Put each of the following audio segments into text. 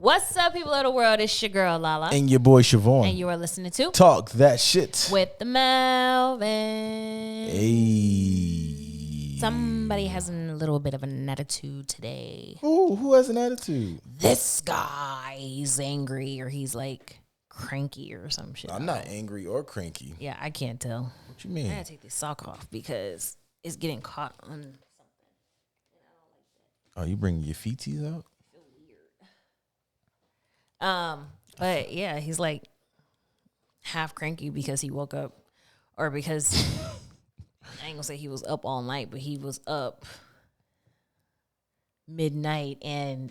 What's up, people of the world? It's your girl, Lala. And your boy, Siobhan. And you are listening to Talk That Shit. with the Melvin. Hey. Somebody has a little bit of an attitude today. Who has an attitude? This guy, he's angry or he's like cranky or some shit. I'm not angry or cranky. Yeah, I can't tell. What you mean? I gotta take this sock off because it's getting caught on something. Oh, you bringing your feeties out? But yeah, he's like half cranky because he woke up, or because I ain't gonna say he was up all night, but he was up midnight and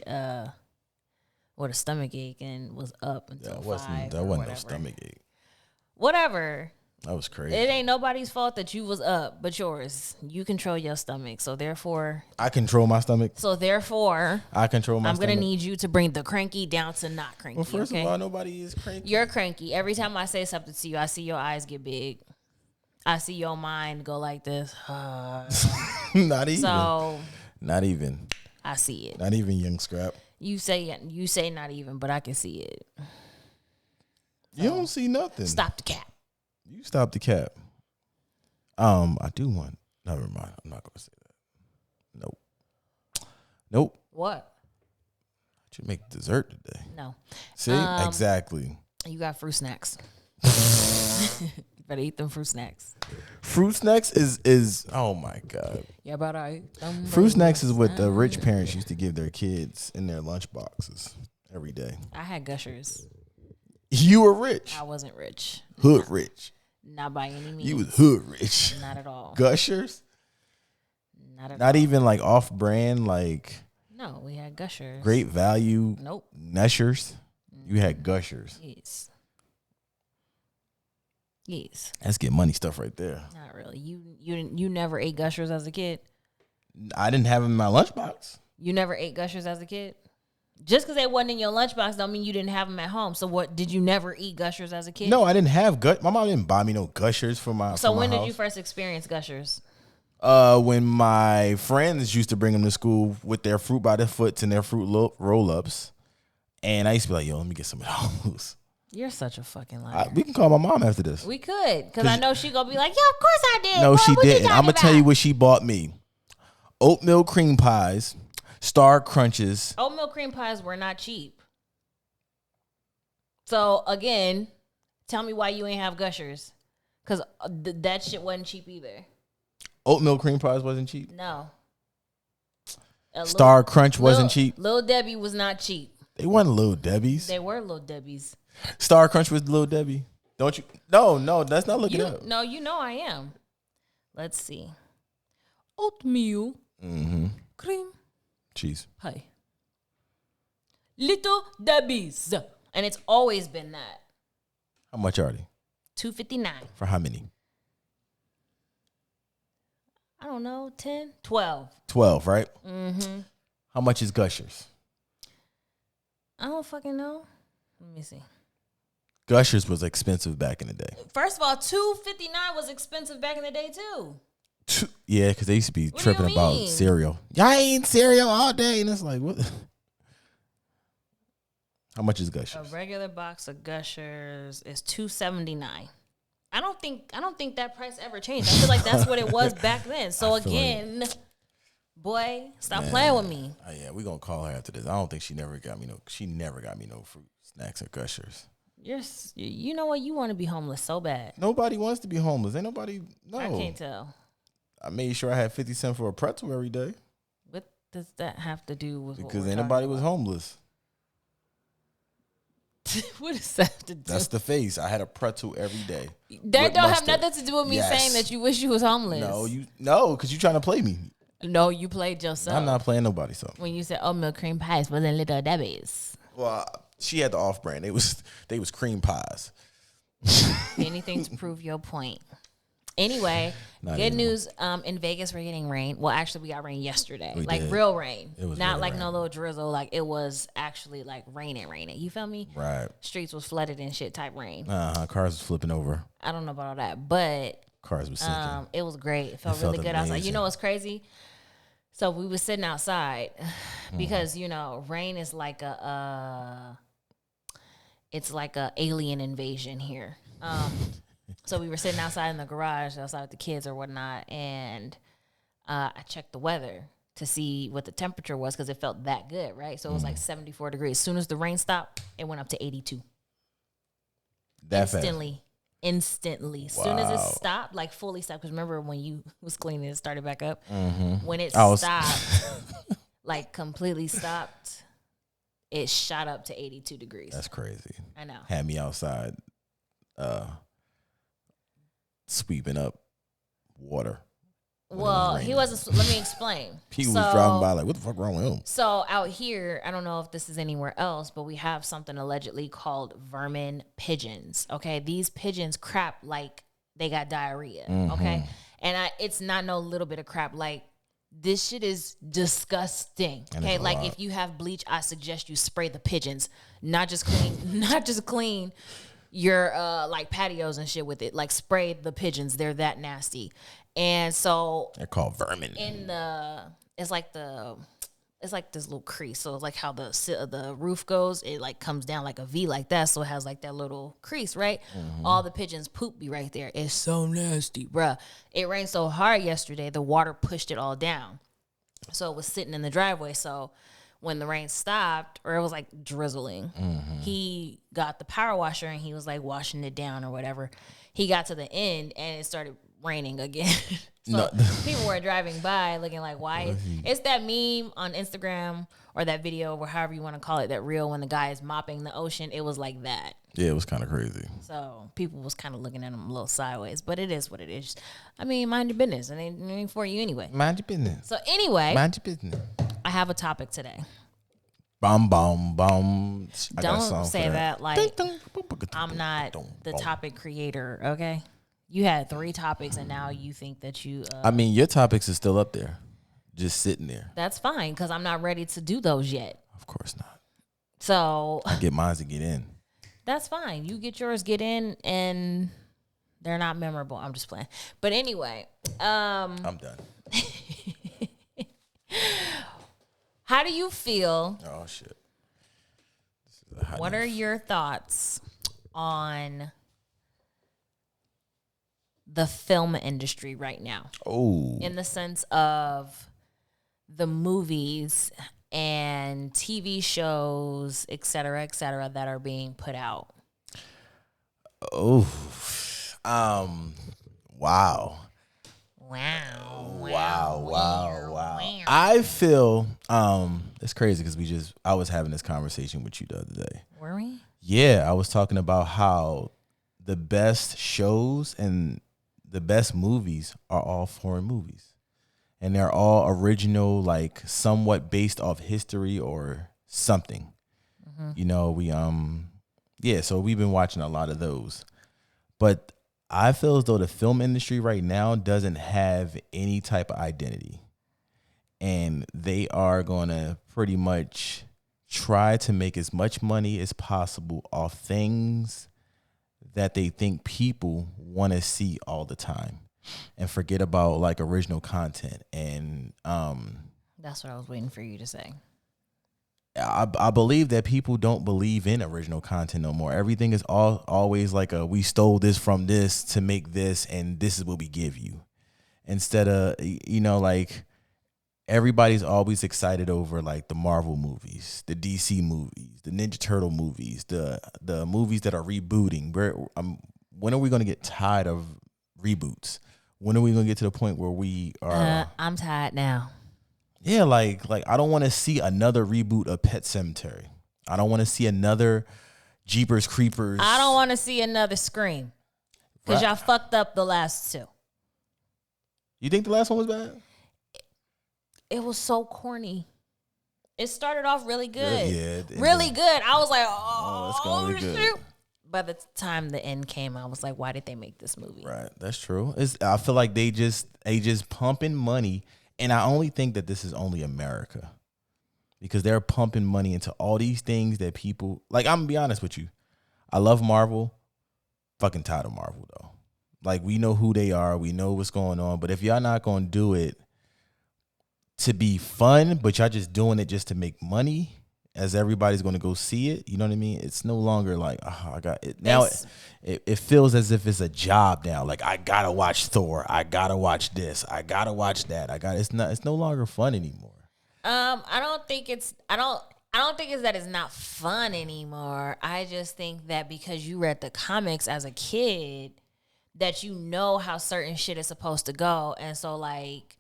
with a stomach ache and was up until That 5. wasn't no stomach ache. Whatever. That was crazy. It ain't nobody's fault that you was up, but yours. You control your stomach, so therefore. I control my stomach. I control my I'm stomach. gonna need you to bring the cranky down to not cranky. Well, first okay? of all, nobody is cranky. You're cranky. Every time I say something to you, I see your eyes get big. I see your mind go like this. Not even. So Not even. I see it. Not even, young scrap. You say not even, but I can see it. You don't see nothing. Stop the cap. You stop the cap. I do want. Never mind. I'm not gonna say that. Nope. What? I should make dessert today. No. See? Exactly. You got fruit snacks. You better eat them fruit snacks. Fruit snacks is oh my God. Yeah, but I eat them. Fruit snacks is what the rich parents used to give their kids in their lunch boxes every day. I had Gushers. You were rich. I wasn't rich. Hood rich. Not by any means. You was hood rich. Not at all. Gushers? Not at Not all. even like off brand, like No, we had Gushers. great value. Nope. Neshers. You had Gushers. Yes. Yes. That's get money stuff right there. Not really. You never ate Gushers as a kid? I didn't have them in my lunchbox. You never ate Gushers as a kid? Just because they wasn't in your lunchbox don't mean you didn't have them at home. So what, did you never eat Gushers as a kid? No, I didn't have my mom didn't buy me no Gushers for my So for my when did house. you first experience Gushers? When my friends used to bring them to school with their fruit by the foots and their fruit roll-ups. And I used to be like, yo, let me get some of those. You're such a fucking liar. We can call my mom after this. We could, because I know she gonna be like, yeah, of course I did. No, Boy, she what you didn't. I'm going to talking tell you about? what she bought me. Oatmeal cream pies, Star Crunches. Oatmeal cream pies were not cheap. So again, tell me why you ain't have Gushers, because that shit wasn't cheap either. Oatmeal cream pies wasn't cheap. No. Star Crunch wasn't cheap. Little Debbie was not cheap. They weren't Little Debbie's. They were Little Debbie's. Star Crunch was Little Debbie. Don't you? No, that's not looking up. No, you know I am. Let's see. Oatmeal cream Cheese. pie. Little Debbie's. And it's always been that. How much are they? $2.59. For how many? I don't know, 10, 12. 12, right? Mm-hmm. How much is Gushers? I don't fucking know. Let me see. Gushers was expensive back in the day. First of all, $2.59 was expensive back in the day too. Yeah, because they used to be What do tripping you about mean? cereal. Y'all ain't cereal all day. And it's like, what? How much is A Gushers? regular box of Gushers is $2.79. I don't think that price ever changed. I feel like that's what it was back then. So I feel again, boy, stop playing with me. Oh, yeah, we're going to call her after this. I don't think she never got me no fruit snacks or Gushers. You know what? You want to be homeless so bad. Nobody wants to be homeless. Ain't nobody, no. I can't tell. I made sure I had 50 cents for a pretzel every day What does that have to do with because what ain't we're nobody talking was homeless. about? What does that have to do? That's the face. I had a pretzel every day. That with don't have mustard. nothing to do with me Yes. saying that you wish you was homeless. No, because you trying to play me. No, you played yourself. I'm not playing nobody. So, When you said oatmeal cream pies wasn't Little Debbie's. well, she had the off brand. They was cream pies. Anything to prove your point. Anyway, Not good anymore. news. In Vegas, we're getting rain. Well, actually, we got rain yesterday. We like did. real rain. It was not real like rain. no little drizzle. Like it was actually like raining. You feel me? Right. Streets was flooded and shit type rain. Cars was flipping over. I don't know about all that, but Cars was sinking. it was great. It felt It really felt good. I was like, you amazing. know what's crazy? So we were sitting outside because, rain is like it's like a alien invasion here. So we were sitting outside in the garage, outside with the kids or whatnot, and I checked the weather to see what the temperature was because it felt that good, right? So it was like 74 degrees. As soon as the rain stopped, it went up to 82. That Instantly. Instantly. As soon as it stopped, like fully stopped, because remember when you was cleaning, it started back up? When it stopped, like completely stopped, it shot up to 82 degrees. That's crazy. I know. Had me outside sweeping up water. Well, he wasn't. Let me explain. People was driving by like, what the fuck wrong with him? So out here, I don't know if this is anywhere else, but we have something allegedly called vermin pigeons. Okay, these pigeons crap like they got diarrhea. Okay, and it's not no little bit of crap. Like this shit is disgusting. Okay, like if you have bleach, I suggest you spray the pigeons, not just clean your like patios and shit with it. Like spray the pigeons. They're that nasty. And so they're called vermin. It's like this little crease. So it's like how the roof goes. It like comes down like a V like that. So it has like that little crease, right? All the pigeons poop be right there. It's so nasty, bruh. It rained so hard yesterday, the water pushed it all down. So it was sitting in the driveway. So when the rain stopped, or it was like drizzling, he got the power washer and he was like washing it down or whatever. He got to the end and it started raining again. So people were driving by looking like, why? It's that meme on Instagram or that video or however you want to call it, that reel when the guy is mopping the ocean. It was like that. Yeah, it was kind of crazy. So people was kind of looking at him a little sideways, but it is what it is. I mean, mind your business. It ain't for you anyway. Mind your business. So anyway, mind your business. I have a topic today. Bum, bum, bum. Don't say that like I'm not the topic creator, okay? You had 3 topics, and now you think that you... I mean, your topics are still up there, just sitting there. That's fine, because I'm not ready to do those yet. Of course not. So... I get mine to get in. That's fine. You get yours, get in, and they're not memorable. I'm just playing. But anyway... I'm done. How do you feel... Oh, shit. What are your thoughts on... the film industry right now? Oh. In the sense of the movies and TV shows, et cetera, that are being put out. Oh. Wow. I feel it's crazy because I was having this conversation with you the other day. Were we? Yeah, I was talking about how the best shows and the best movies are all foreign movies, and they're all original, like somewhat based off history or something. You know, so we've been watching a lot of those, but I feel as though the film industry right now doesn't have any type of identity, and they are going to pretty much try to make as much money as possible off things that they think people want to see all the time, and forget about like original content. And that's what I was waiting for you to say. I believe that people don't believe in original content no more. Everything is always like we stole this from this to make this, and this is what we give you. Instead of, like everybody's always excited over like the Marvel movies, the DC movies, the Ninja Turtle movies, the movies that are rebooting. When are we going to get tired of reboots? When are we going to get to the point where we are? I'm tired now. Yeah, like I don't want to see another reboot of Pet Sematary. I don't want to see another Jeepers Creepers. I don't want to see another Scream because y'all fucked up the last 2. You think the last one was bad? It was so corny. It started off really good. Yeah, really good. I was like, it's going to be good. By the time the end came, I was like, why did they make this movie? Right, that's true. I feel like they just pumping money, and I only think that this is only America because they're pumping money into all these things that people like. I'm gonna be honest with you, I love Marvel. Fucking tired of Marvel though. Like we know who they are, we know what's going on, but if y'all not gonna do it to be fun, but y'all just doing it just to make money, as everybody's going to go see it. You know what I mean? It's no longer like, oh, I got it. Now it feels as if it's a job now. Like, I got to watch Thor. I got to watch this. I got to watch that. It's no longer fun anymore. I don't think it's that it's not fun anymore. I just think that because you read the comics as a kid, that you know how certain shit is supposed to go. And so, like,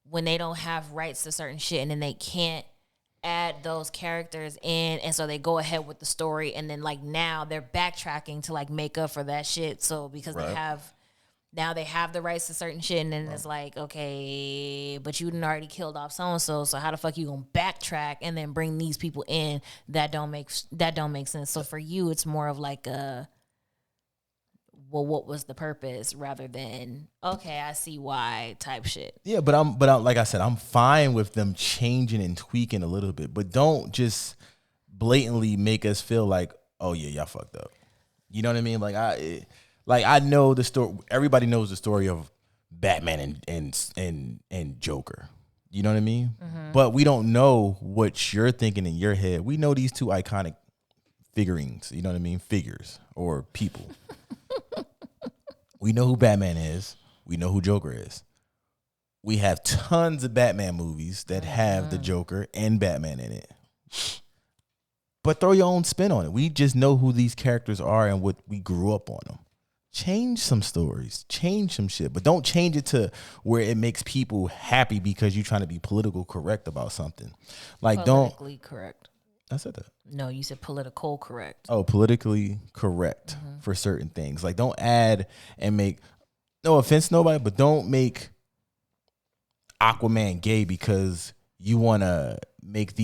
when they don't have rights to certain shit and then they can't add those characters in, and so they go ahead with the story, and then, like, now they're backtracking to, like, make up for that shit. So because they have the rights to certain shit, and then it's like, okay, but you done already killed off so how the fuck you gonna backtrack and then bring these people in that don't make sense? So for you, it's more of like a, well, what was the purpose, rather than, okay, I see why type shit. Yeah, but I'm like I said, I'm fine with them changing and tweaking a little bit, but don't just blatantly make us feel like, oh yeah, y'all fucked up. You know what I mean? Like I know the story. Everybody knows the story of Batman and Joker. You know what I mean? Mm-hmm. But we don't know what you're thinking in your head. We know these two iconic figurines. You know what I mean? Figures or people. We know who Batman is. We know who Joker is. We have tons of Batman movies that have the Joker and Batman in it. But throw your own spin on it. We just know who these characters are and what we grew up on them. Change some stories. Change some shit. But don't change it to where it makes people happy because you're trying to be political correct about something. Like, politically correct. I said that. No, you said political correct. Oh, politically correct for certain things. Like, don't add and make, no offense to nobody, but don't make Aquaman gay because you want to make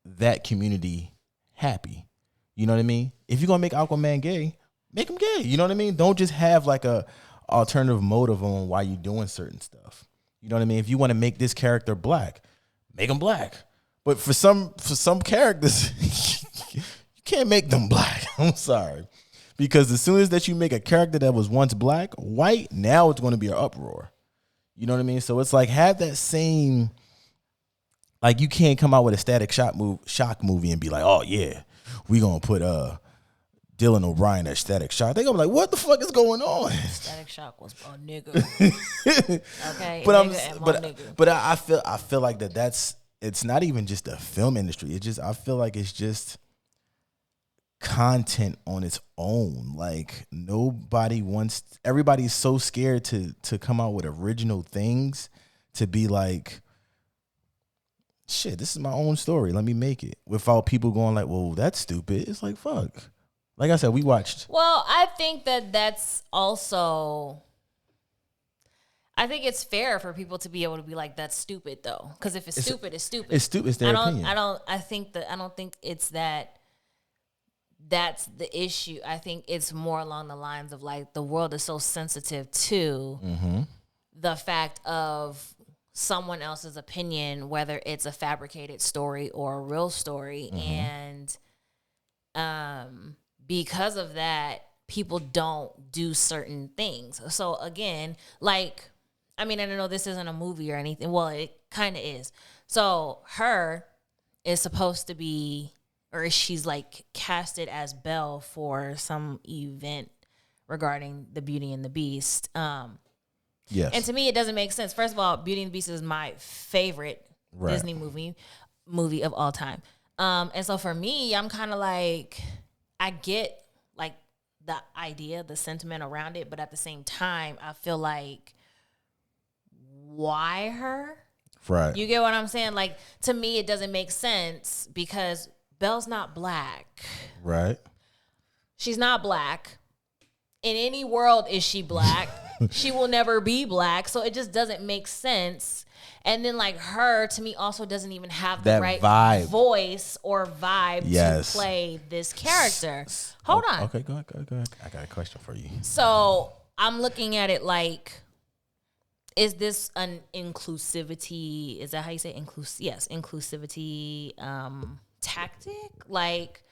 that community happy. You know what I mean? If you're going to make Aquaman gay, make him gay. You know what I mean? Don't just have like a alternative motive on why you're doing certain stuff. You know what I mean? If you want to make this character black, make him black. But for some characters, you can't make them black. I'm sorry. Because as soon as that you make a character that was once black, white, now it's going to be an uproar. You know what I mean? So it's like, have that same, like, you can't come out with a Static Shock movie and be like, oh yeah, we going to put Dylan O'Brien at Static Shock. They're going to be like, what the fuck is going on? Static Shock was a nigga. Okay. But I feel like it's not even just the film industry. I feel like it's just content on its own. Like, everybody's so scared to come out with original things, to be like, shit, this is my own story, let me make it, without people going like, well, that's stupid. It's like, fuck. Like I said, we watched. Well, I think that's also, I think it's fair for people to be able to be like, that's stupid though. Because if it's stupid, it's stupid. It's stupid. It's their opinion. I don't think it's that. That's the issue. I think it's more along the lines of, like, the world is so sensitive to the fact of someone else's opinion, whether it's a fabricated story or a real story. And because of that, people don't do certain things. So again, like, I mean, I don't know, this isn't a movie or anything. Well, it kind of is. So her is supposed to be, or she's like casted as Belle for some event regarding the Beauty and the Beast. Yes. And to me, it doesn't make sense. First of all, Beauty and the Beast is my favorite Disney movie of all time. And so for me, I'm kind of like, I get like the idea, the sentiment around it, but at the same time, I feel like, why her? Right. You get what I'm saying? Like, to me, it doesn't make sense because Belle's not black. Right. She's not black. In any world is she black. She will never be black. So it just doesn't make sense. And then, like, her, to me, also doesn't even have the right voice or vibe to play this character. Hold on. Okay, go ahead. I got a question for you. So I'm looking at it like, is this an inclusivity? Is that how you say yes, inclusivity tactic? Like,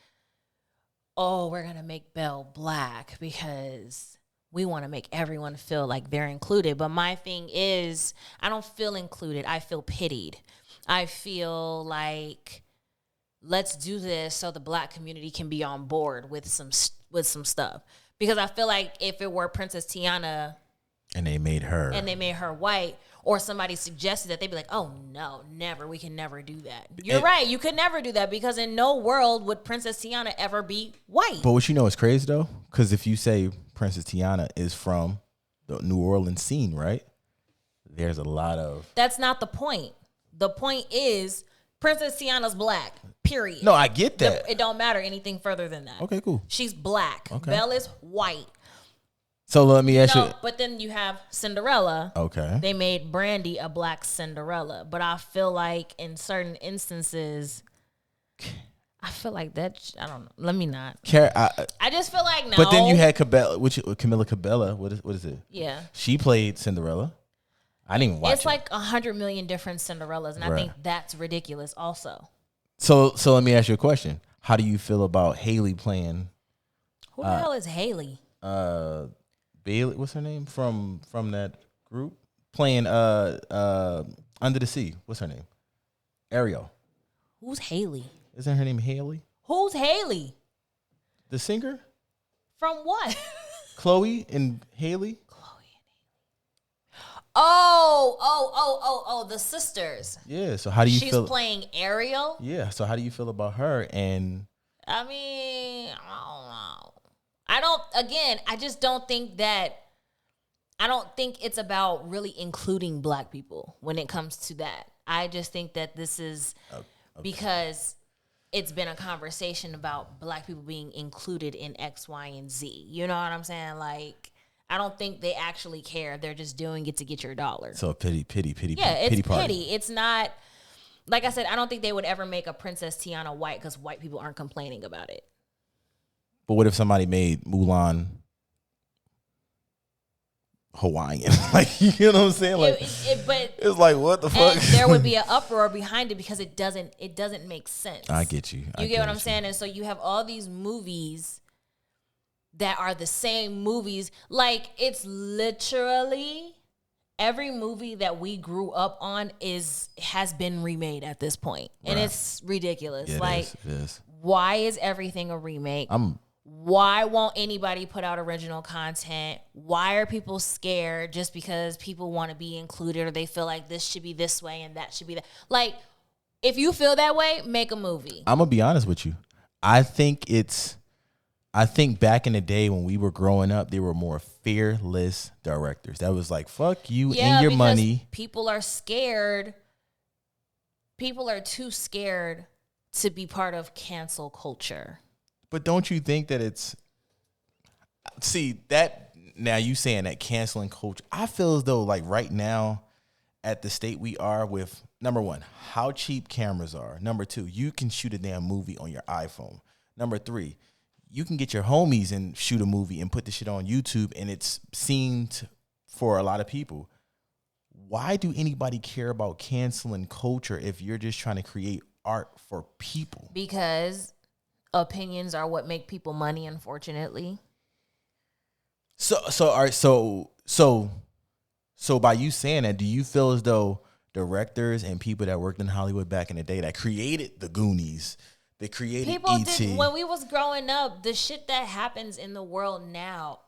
oh, we're going to make Belle black because we want to make everyone feel like they're included. But my thing is, I don't feel included. I feel pitied. I feel like, let's do this so the Black community can be on board with some stuff. Because I feel like if it were Princess Tiana and they made her white, or somebody suggested that, they'd be like, oh no, never, we can never do that. You're right, you could never do that, because in no world would Princess Tiana ever be white. But what you know is crazy though, because if you say Princess Tiana is from the New Orleans scene, right? There's a lot of... That's not the point. The point is Princess Tiana's Black, period. No, I get that. It don't matter anything further than that. Okay, cool. She's Black. Okay. Belle is white. So let me ask you. But then you have Cinderella. Okay. They made Brandy a Black Cinderella. But I feel like in certain instances, I feel like that. I don't know. Let me not. I just feel like no. But then you had Camila Cabella. What is it? Yeah. She played Cinderella. I didn't even watch it. It's like 100 million different Cinderellas, and I think that's ridiculous also. So let me ask you a question. How do you feel about Haley playing? Who the hell is Haley? Bailey, what's her name from that group? Playing Under the Sea. What's her name? Ariel. Who's Haley? Isn't her name Haley? Who's Haley? The singer? From what? Chloe and Haley? Oh, the sisters. Yeah, so how do you feel? She's playing Ariel? Yeah, so how do you feel about her? And I mean, I don't know. I just don't think that, I don't think it's about really including Black people when it comes to that. I just think that this is because it's been a conversation about Black people being included in X, Y, and Z. You know what I'm saying? Like, I don't think they actually care. They're just doing it to get your dollar. So pity. Yeah, it's party. pity. It's not, like I said, I don't think they would ever make a Princess Tiana white because white people aren't complaining about it. But what if somebody made Mulan Hawaiian? Like, you know what I'm saying? Like, but it's like, what the fuck? There would be an uproar behind it because it doesn't make sense. I get you. You get what I'm saying? And so you have all these movies that are the same movies. Like, it's literally every movie that we grew up on has been remade at this point. And it's ridiculous. Yeah, like, it is. Why is everything a remake? Why won't anybody put out original content? Why are people scared just because people want to be included, or they feel like this should be this way and that should be that? Like, if you feel that way, make a movie. I'm going to be honest with you. I think back in the day when we were growing up, there were more fearless directors. That was like, fuck you and your money. People are scared. People are too scared to be part of cancel culture. But don't you think that now you saying that canceling culture, I feel as though like right now at the state we are with, number one, how cheap cameras are. Number two, you can shoot a damn movie on your iPhone. Number three, you can get your homies and shoot a movie and put the shit on YouTube and it's seen for a lot of people. Why do anybody care about canceling culture if you're just trying to create art for people? Because opinions are what make people money, unfortunately. So by you saying that, do you feel as though directors and people that worked in Hollywood back in the day that created the Goonies, they created people E.T. When we was growing up, the shit that happens in the world now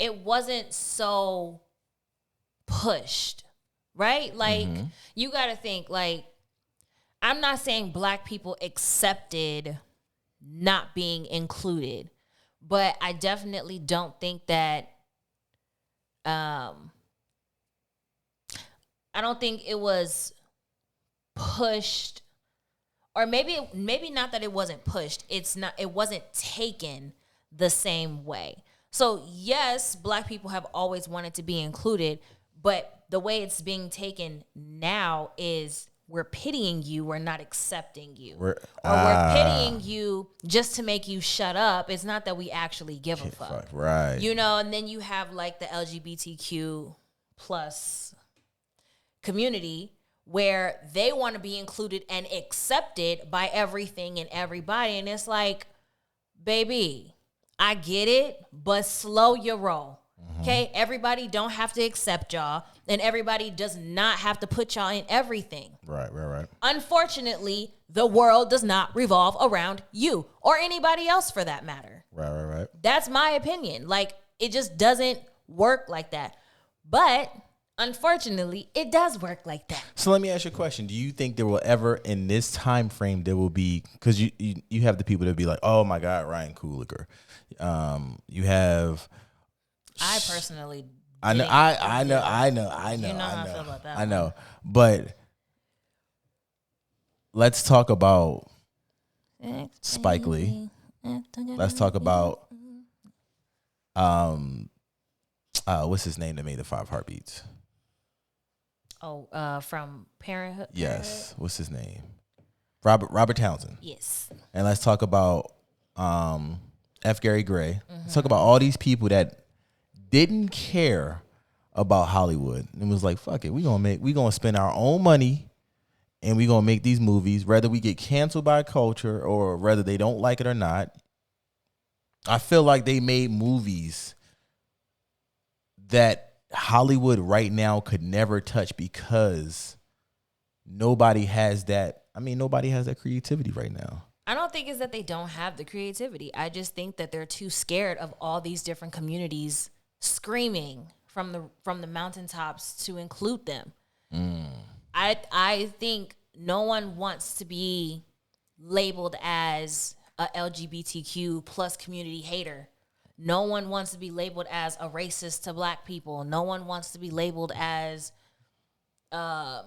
wasn't so pushed, right? Like, you got to think, like, I'm not saying Black people accepted not being included, but I definitely don't think that, I don't think it was pushed, or maybe not that it wasn't pushed. It wasn't taken the same way. So yes, Black people have always wanted to be included, but the way it's being taken now is we're pitying you, we're not accepting you. We're pitying you just to make you shut up. It's not that we actually give a fuck. Right. You know, and then you have like the LGBTQ plus community where they want to be included and accepted by everything and everybody. And it's like, baby, I get it, but slow your roll. Okay, everybody don't have to accept y'all, and everybody does not have to put y'all in everything. Right. Unfortunately, the world does not revolve around you or anybody else for that matter. Right. That's my opinion. Like, it just doesn't work like that. But unfortunately, it does work like that. So let me ask you a question. Do you think there will ever, in this time frame, there will be, because you have the people that be like, oh my God, Ryan Coogler. You have... I personally, I know. You know how I feel about that. I know. But let's talk about Spike Lee. Let's talk about what's his name that made the 5 Heartbeats? From Parenthood. Yes. What's his name? Robert Townsend. Yes. And let's talk about F. Gary Gray. Let's talk about all these people that didn't care about Hollywood and was like, fuck it, we gonna spend our own money and we gonna make these movies, whether we get canceled by culture or whether they don't like it or not. I feel like they made movies that Hollywood right now could never touch because nobody has that creativity right now. I don't think it's that they don't have the creativity. I just think that they're too scared of all these different communities screaming from the mountaintops to include them. I think no one wants to be labeled as a LGBTQ plus community hater. No one wants to be labeled as a racist to black people. No one wants to be labeled as a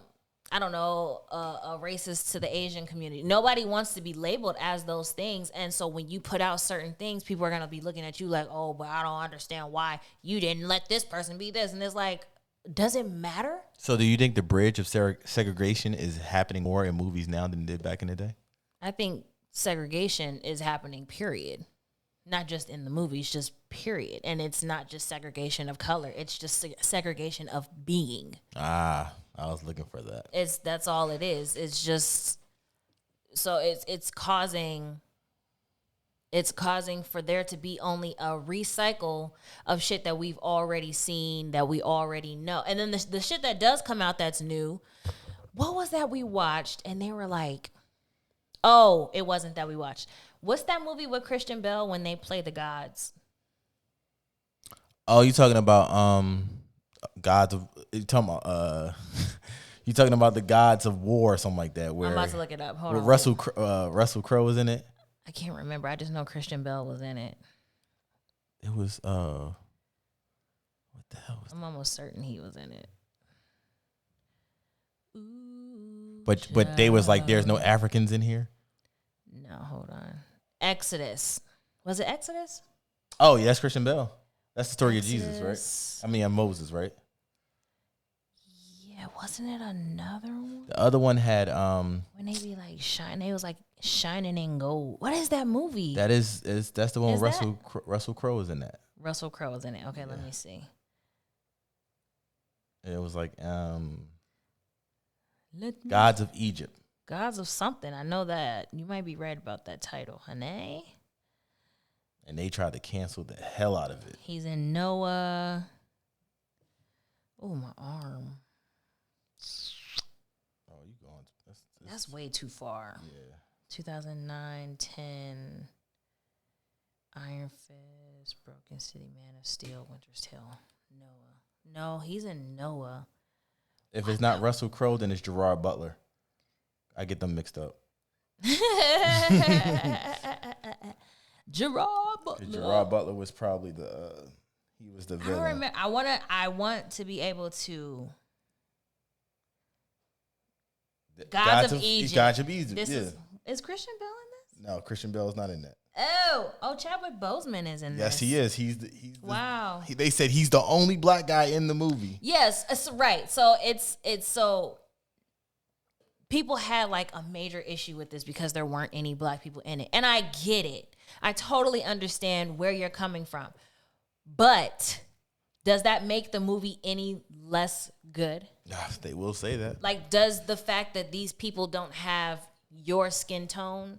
racist to the Asian community. Nobody wants to be labeled as those things. And so when you put out certain things, people are going to be looking at you like, oh, but I don't understand why you didn't let this person be this. And it's like, does it matter? So do you think the bridge of segregation is happening more in movies now than it did back in the day? I think segregation is happening, period. Not just in the movies, just period. And it's not just segregation of color. It's just segregation of being. I was looking for that. That's all it is. It's just, so it's causing for there to be only a recycle of shit that we've already seen, that we already know. And then the shit that does come out that's new, what was that we watched? And they were like, oh, it wasn't that we watched. What's that movie with Christian Bale when they play the gods? Oh, you talking about gods of you talking about the gods of war or something like that? Where I'm about to look it up. Hold on. Russell Crowe was in it. I can't remember. I just know Christian Bale was in it. It was what the hell was I'm almost certain he was in it. Ooh, but they was like, there's no Africans in here. No, hold on. Exodus. Was it Exodus? Oh, yeah, that's Christian Bale. That's the story Exodus. of Jesus, right? I mean, Moses, right? Yeah, wasn't it another one? The other one had when they be like shine, they was like shining in gold. What is that movie? That's the one Is where Russell Crowe is in that. Russell Crowe was in it. Okay, let me see. And it was like Gods of Egypt. Gods of something. I know that. You might be right about that title, honey. And they tried to cancel the hell out of it. He's in Noah. Oh, my arm. Oh, you going? That's way too far. Yeah. 2009, 10. Iron Fist, Broken City, Man of Steel, Winter's Tale, Noah. No, he's in Noah. If it's not Russell Crowe, then it's Gerard Butler. I get them mixed up. Gerard Butler. Gerard Butler was probably he was the villain. I want to be able to. Gods of Egypt. Gods of Egypt. Is Christian Bale in this? No, Christian Bale is not in that. Oh, Chadwick Boseman is in this. Yes, he is. He's wow. They said he's the only black guy in the movie. Yes, right. So it's so people had like a major issue with this because there weren't any black people in it. And I get it. I totally understand where you're coming from. But does that make the movie any less good? They will say that. Like, does the fact that these people don't have your skin tone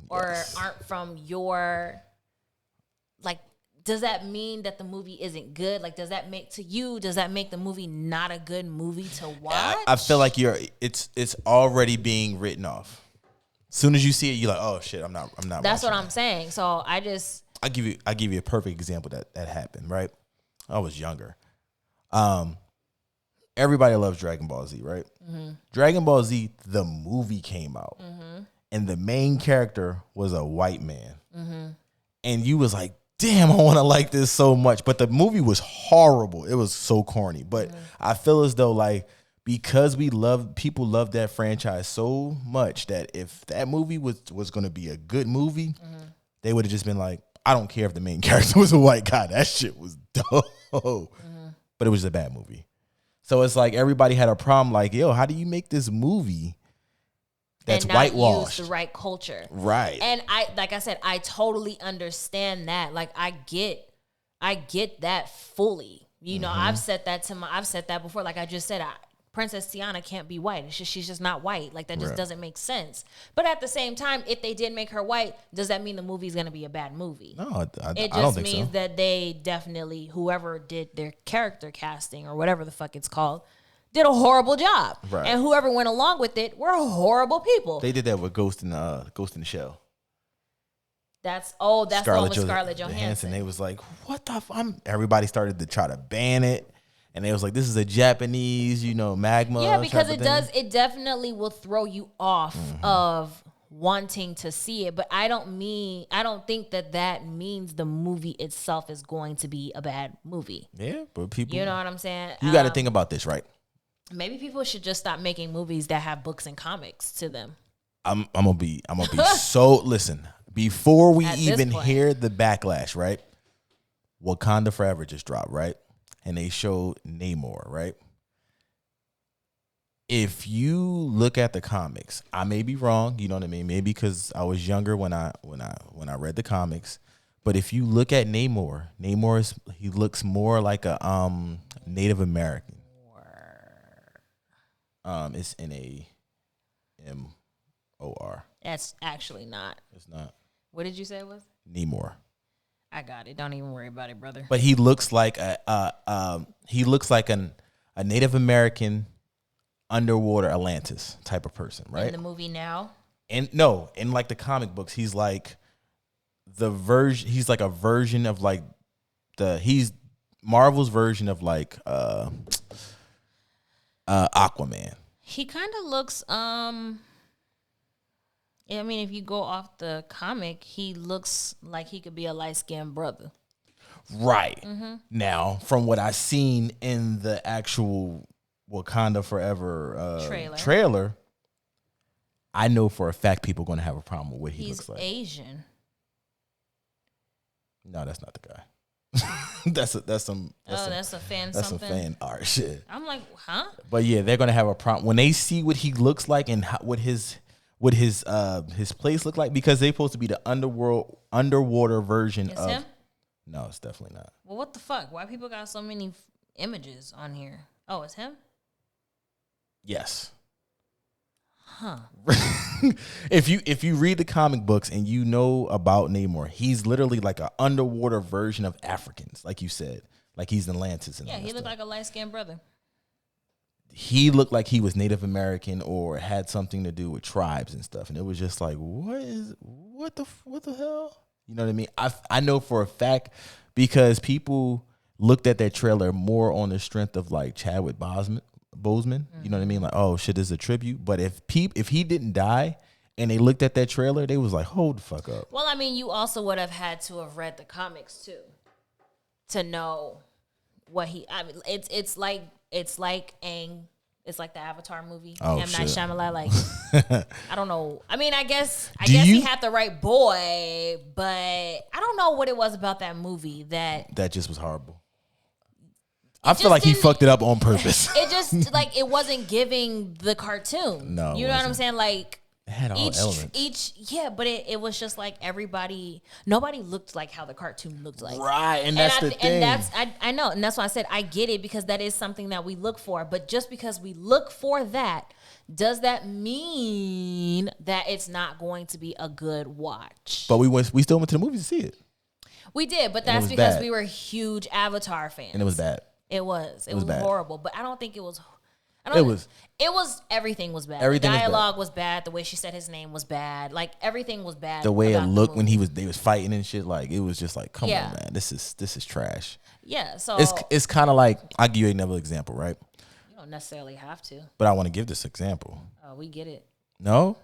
or aren't from your like, does that mean that the movie isn't good? Like, does that make the movie not a good movie to watch? I feel like it's already being written off. As soon as you see it, you're like, oh shit, I'm not. That's what watching I'm that. saying. So I give you a perfect example that happened. Right, I was younger. Everybody loves Dragon Ball Z, right? Mm-hmm. Dragon Ball Z, the movie came out, and the main character was a white man, and you was like, damn, I want to like this so much. But the movie was horrible. It was so corny. But I feel as though like because people love that franchise so much that if that movie was going to be a good movie, they would have just been like, I don't care if the main character was a white guy. That shit was dope. But it was a bad movie. So it's like everybody had a problem like, yo, how do you make this movie that's whitewashed? Use the right culture. Right. And like I said, I totally understand that. Like I get that fully. You know, I've said that before. Like I just said, Princess Tiana can't be white. She's just not white. Like that just doesn't make sense. But at the same time, if they did make her white, does that mean the movie's going to be a bad movie? No, I don't think so. It just means that they definitely, whoever did their character casting or whatever the fuck it's called, did a horrible job. Right. And whoever went along with it were horrible people. They did that with Ghost in the Shell. That's the one with Scarlett Johansson. They was like, what the everybody started to try to ban it. And they was like, this is a Japanese, magma. Yeah, because it definitely will throw you off of wanting to see it. But I don't think that means the movie itself is going to be a bad movie. Yeah, but people, you know what I'm saying? You got to think about this, right? Maybe people should just stop making movies that have books and comics to them. I'm gonna be so listen, before we even hear the backlash, right? Wakanda Forever just dropped, right? And they showed Namor, right? If you look at the comics, I may be wrong, you know what I mean? Maybe because I was younger when I read the comics. But if you look at Namor, he looks more like a Native American. It's Namor. That's actually not. It's not. What did you say it was? Namor. I got it. Don't even worry about it, brother. But he looks like a Native American underwater Atlantis type of person, right? In the movie now? And no, in like the comic books, he's like a version of like he's Marvel's version of like Aquaman. He kind of looks I mean, if you go off the comic, he looks like he could be a light-skinned brother. Right. Mm-hmm. Now, from what I've seen in the actual Wakanda Forever trailer, I know for a fact people are going to have a problem with what he looks like. He's Asian. No, that's not the guy. that's a fan art shit. I'm like, huh? But yeah, they're going to have a problem when they see what he looks like and what his place look like, because they're supposed to be the underwater version of him? No, it's definitely not. Well, what the fuck? Why people got so many images on here? Oh, it's him? Yes. Huh. If you read the comic books and you know about Namor, he's literally like an underwater version of Africans, like you said. Like he's Atlantis. And he looked like a light-skinned brother. He looked like he was Native American or had something to do with tribes and stuff. And it was just like, what the hell? You know what I mean? I know for a fact because people looked at that trailer more on the strength of like Chadwick Boseman. You know what I mean? Like, oh shit, this is a tribute. But if he didn't die and they looked at that trailer, they was like, hold the fuck up. Well, I mean, you also would have had to have read the comics too to know what it's like Aang. It's like the Avatar movie. Oh, M. Night shit. Shyamalan. Like, I don't know. I mean, I guess he had the right boy, but I don't know what it was about that movie that just was horrible. I feel like he fucked it up on purpose. It just like it wasn't giving the cartoon. No, you know what I'm saying? Like it had all elements. But it was just like nobody looked like how the cartoon looked like. Right, and that's the thing. And I know, and that's why I said I get it, because that is something that we look for. But just because we look for that, does that mean that it's not going to be a good watch? But we still went to the movies to see it. We did, but it that's was because bad. we were huge Avatar fans. And it was bad. It was. It was bad. horrible. But I don't think it was. It was. It was. Everything was bad. Everything the was bad. dialogue was bad. The way she said his name was bad. Like everything was bad. The way it about the looked when movie. they was fighting and shit, like it was just like, come Yeah. on, man, this is trash. Yeah. So It's kind of like, I'll give you another example, right? you don't necessarily have to. But I want to give this example. Oh, we get it. No,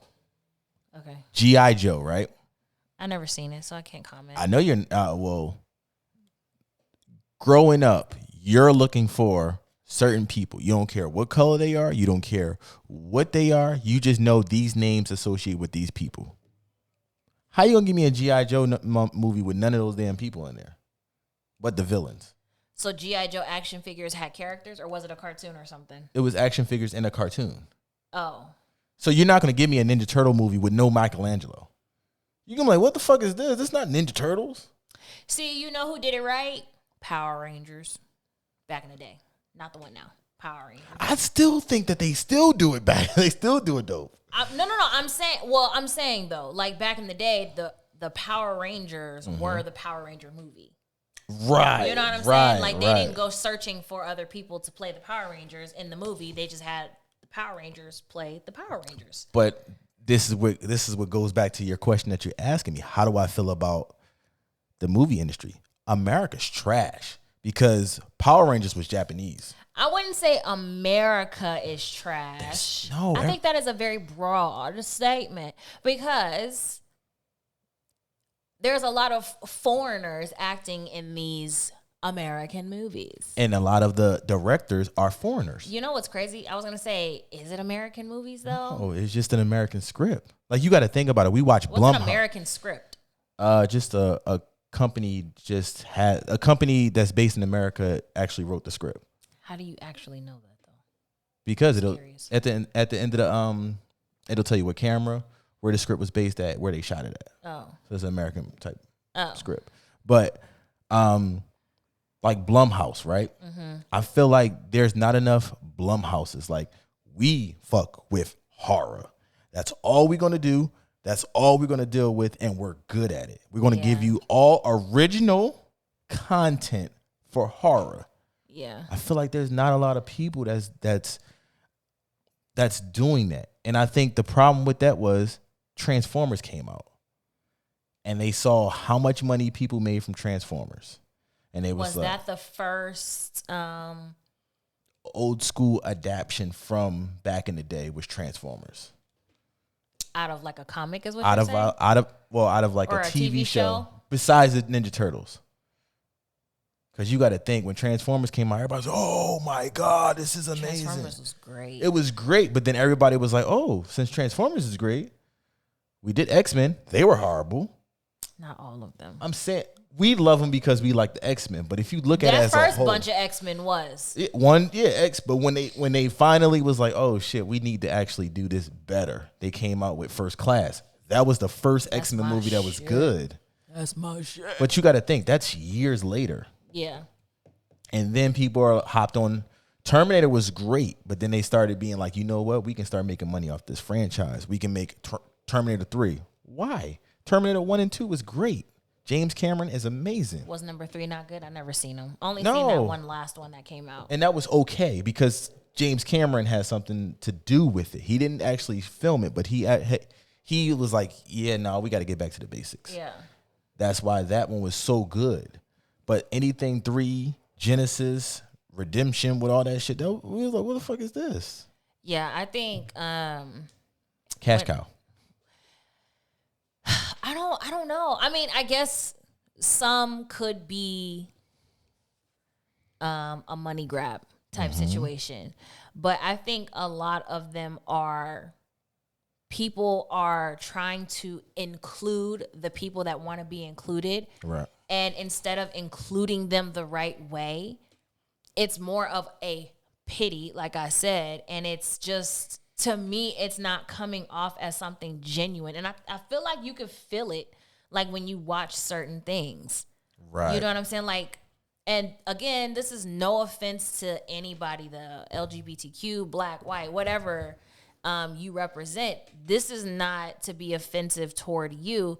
Okay. G.I. Joe, right? I never seen it, so I can't comment. I know you're well. Growing up, you're looking for certain people. You don't care what color they are. You don't care what they are. You just know these names associated with these people. How you gonna give me a G.I. Joe movie with none of those damn people in there, but the villains? So G.I. Joe action figures had characters, or was it a cartoon or something? It was action figures in a cartoon. Oh. So you're not gonna give me a Ninja Turtle movie with no Michelangelo. You're gonna be like, what the fuck is this? This is not Ninja Turtles. See, you know who did it right? Power Rangers. Back in the day. Not the one now. Power Rangers. I still think that they still do it back. They still do it dope. No. I'm saying though, like back in the day, the Power Rangers were the Power Ranger movie. Right. You know what I'm saying? Like they didn't go searching for other people to play the Power Rangers in the movie. They just had the Power Rangers play the Power Rangers. But this is what goes back to your question that you're asking me. How do I feel about the movie industry? America's trash because Power Rangers was Japanese. I wouldn't say America is trash. I think that is a very broad statement because there's a lot of foreigners acting in these American movies. And a lot of the directors are foreigners. You know what's crazy? I was going to say, is it American movies though? Oh, it's just an American script. Like you got to think about it. We watch What's Blumhouse. an American script? Just a company just had a company that's based in America actually wrote the script. How do you actually know that though? Because it'll Curious. at the end of the it'll tell you what camera, where the script was based at, where they shot it at. Oh. So it's an American type Oh. script. But like Blumhouse, right? Mm-hmm. I feel like there's not enough Blumhouses. Like we fuck with horror. That's all we're gonna do. That's all we're gonna deal with, and we're good at it. We're gonna give you all original content for horror. Yeah. I feel like there's not a lot of people that's doing that. And I think the problem with that was Transformers came out. And they saw how much money people made from Transformers. And it was like, that the first old school adaptation from back in the day was Transformers. out of like a comic is what Out you're of saying? out of like Or a a TV TV show show? besides the Ninja Turtles. Because you got to think, when Transformers came out, everybody's like, oh my God, this is amazing. Transformers was great. It was great, but then everybody was like, oh, since Transformers is great, we did X-Men. They were horrible. Not all of them. I'm saying we love them because we like the X-Men, but if you look at it That as a first whole, bunch of X-Men was. but when they finally was like, oh shit, we need to actually do this better, they came out with First Class. That was the first X-Men my movie that was shit. good. That's my shit. But you got to think, that's years later. Yeah. And then people are hopped on. Terminator was great, but then they started being like, you know what? We can start making money off this franchise. We can make Terminator 3. Why? Terminator 1 and 2 was great. James Cameron is amazing. Was number 3 not good? I never seen them. Only No. seen that one last one that came out. And that was okay because James Cameron had something to do with it. He didn't actually film it, but he was like, yeah, no, we got to get back to the basics. Yeah. That's why that one was so good. But anything 3, Genesis, Redemption, with all that shit, we was like, what the fuck is this? Yeah, I think Cash cow. I don't know. I mean, I guess some could be a money grab type situation. But I think a lot of them are people are trying to include the people that want to be included. Right. And instead of including them the right way, it's more of a pity, like I said. And it's just, to me, it's not coming off as something genuine. And I feel like you could feel it, like when you watch certain things. Right. You know what I'm saying? Like, and again, this is no offense to anybody, the LGBTQ, black, white, whatever you represent. This is not to be offensive toward you.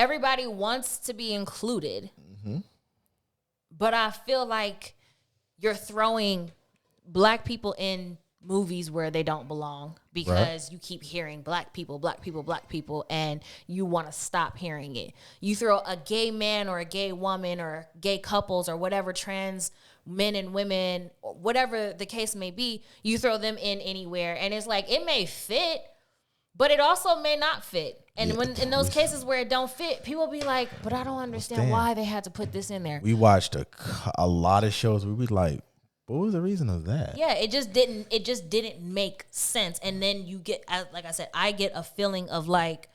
everybody wants to be included. But I feel like you're throwing black people in movies where they don't belong because you keep hearing black people, black people, black people, and you want to stop hearing it. You throw a gay man or a gay woman or gay couples or whatever, trans men and women, or whatever the case may be, you throw them in anywhere. And it's like, it may fit, but it also may not fit. And when in those cases where it don't fit, people be like, but I don't understand why they had to put this in there. We watched a lot of shows where we like, what was the reason of that? Yeah, it just didn't make sense. And then you get, like I said, I get a feeling of like,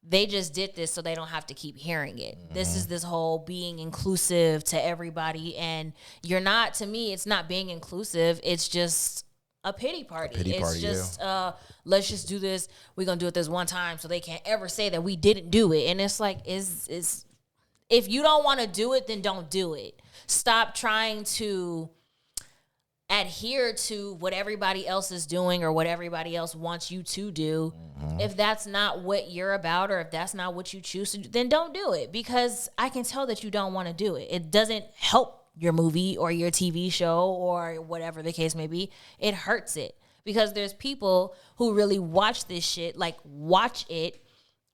they just did this so they don't have to keep hearing it. This is this whole being inclusive to everybody. And you're not, to me, it's not being inclusive. It's just a pity party. It's just, let's just do this. We're going to do it this one time so they can't ever say that we didn't do it. And it's like, is if you don't want to do it, then don't do it. Stop trying to adhere to what everybody else is doing or what everybody else wants you to do. If that's not what you're about or if that's not what you choose to do, then don't do it, because I can tell that you don't want to do it. It doesn't help your movie or your TV show or whatever the case may be. It hurts it, because there's people who really watch this shit, like watch it,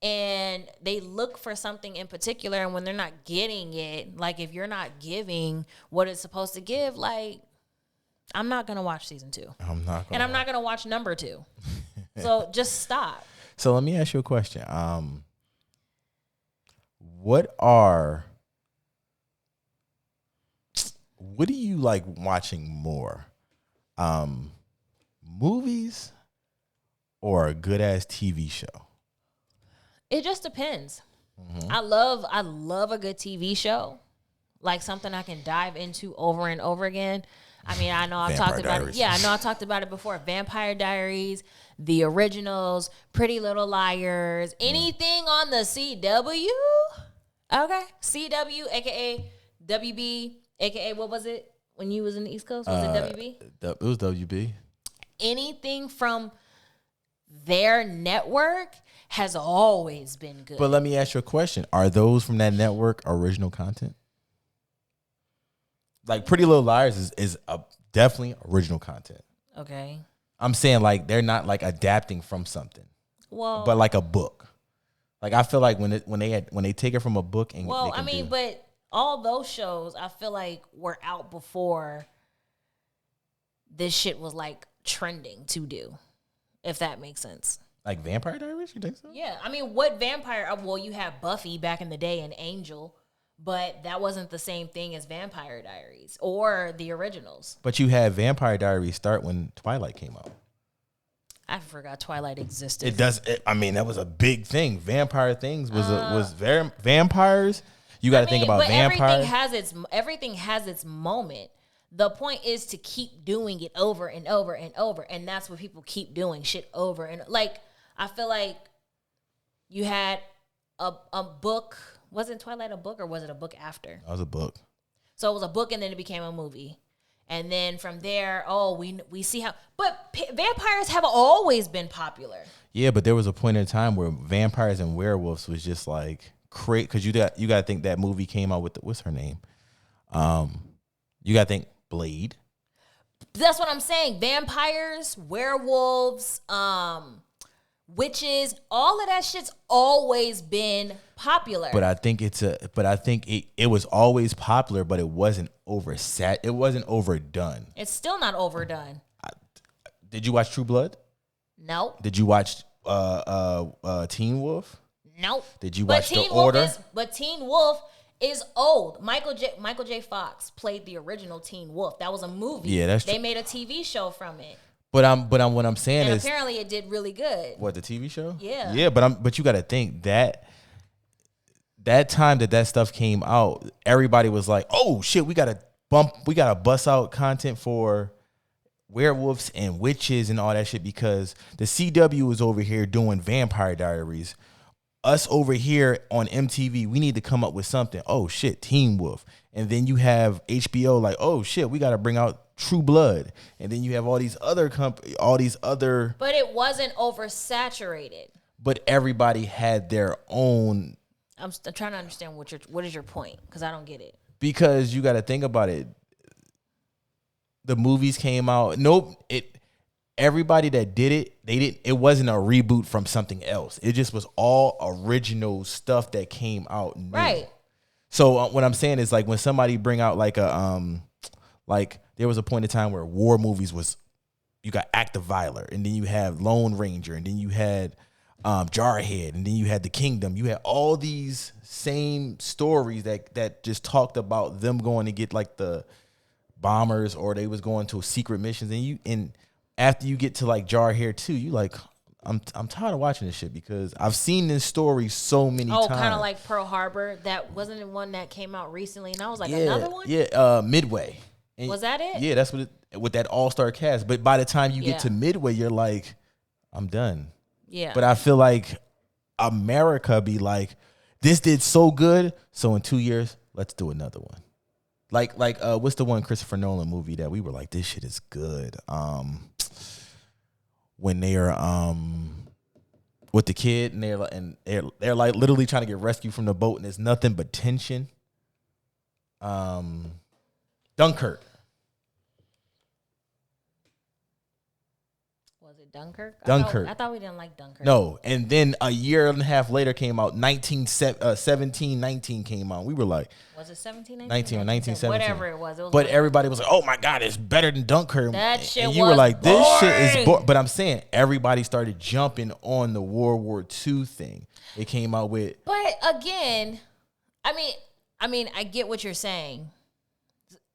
and they look for something in particular, and when they're not getting it, like if you're not giving what it's supposed to give, like, I'm not going to watch season 2. I'm not going to watch number 2. So just stop. So let me ask you a question. What do you like watching more? Movies or a good ass TV show? It just depends. I love a good TV show, like something I can dive into over and over again. I mean, I know I've talked about it. Yeah, I know I talked about it before. Vampire Diaries, The Originals, Pretty Little Liars, anything on the CW. Okay, CW, aka WB, aka what was it when you was in the East Coast? Was it WB? It was WB. Anything from their network has always been good. But let me ask you a question: are those from that network original content? Like Pretty Little Liars is definitely original content. Okay. I'm saying like they're not like adapting from something. Well, but like a book. Like I feel like when they take it from a book and but all those shows I feel like were out before this shit was like trending to do, if that makes sense. Like Vampire Diaries, you think so? Yeah, I mean, what vampire? Well, you have Buffy back in the day and Angel. But that wasn't the same thing as Vampire Diaries or the originals. But you had Vampire Diaries start when Twilight came out. I forgot Twilight existed. It does. I mean, that was a big thing. Vampire things was very vampires. You got to think about vampires. Everything has its moment. The point is to keep doing it over and over and over, and that's what people keep doing, shit over and like. I feel like you had a book. Wasn't Twilight a book or was it a book after? That was a book. So it was a book and then it became a movie. And then from there, we see how. But vampires have always been popular. Yeah, but there was a point in time where vampires and werewolves was just like crazy. Because you got to think that movie came out with, what's her name? You got to think Blade. That's what I'm saying. Vampires, werewolves, witches, all of that shit's always been popular. But I think it was always popular, but it wasn't it wasn't overdone. It's still not overdone. Did you watch True Blood? Nope. Did you watch Teen Wolf? Nope. Did you watch The Order? But Teen Wolf is old. Michael J. Fox played the original Teen Wolf. That was a movie. Yeah, that's true. They made a TV show from it. What I'm saying is apparently it did really good. What, the TV show? Yeah. Yeah, but you got to think that time that stuff came out, everybody was like, "Oh shit, we got to bust out content for werewolves and witches and all that shit," because the CW was over here doing Vampire Diaries. Us over here on MTV, we need to come up with something. Oh shit, Teen Wolf. And then you have HBO like, "Oh shit, we got to bring out True Blood." And then you have all these other But it wasn't oversaturated. But everybody had their own I'm trying to understand what is your point, because I don't get it. Because you got to think about it. The movies came out. Nope. Everybody that did it, it wasn't a reboot from something else. It just was all original stuff that came out new. Right. So what I'm saying is, like, when somebody bring out like like there was a point in time where war movies was, you got Act of Valor, and then you have Lone Ranger, and then you had Jarhead, and then you had The Kingdom. You had all these same stories that just talked about them going to get like the bombers, or they was going to secret missions, and after you get to like Jarhead 2, you like, I'm tired of watching this shit because I've seen this story so many times. Oh, kind of like Pearl Harbor. That wasn't the one that came out recently, and I was like, another one? Yeah, Midway. And was that it? Yeah, that's what with that all-star cast. But by the time you get to Midway, you're like, I'm done. Yeah. But I feel like America be like, this did so good, so in 2 years, let's do another one. Like what's the one Christopher Nolan movie that we were like, this shit is good? When they're with the kid and they're like literally trying to get rescued from the boat, and there's nothing but tension. Dunkirk. Was it Dunkirk? Dunkirk. I thought we didn't like Dunkirk. No, and then a year and a half later came out 1917 came out. We were like, was it 17, 19 or 1917? Whatever it was. But everybody was like, oh my God, it's better than Dunkirk. That shit and you was were like, this boring. shit is boring. But I'm saying everybody started jumping on the World War II thing. It came out with. But again, I mean, I get what you're saying.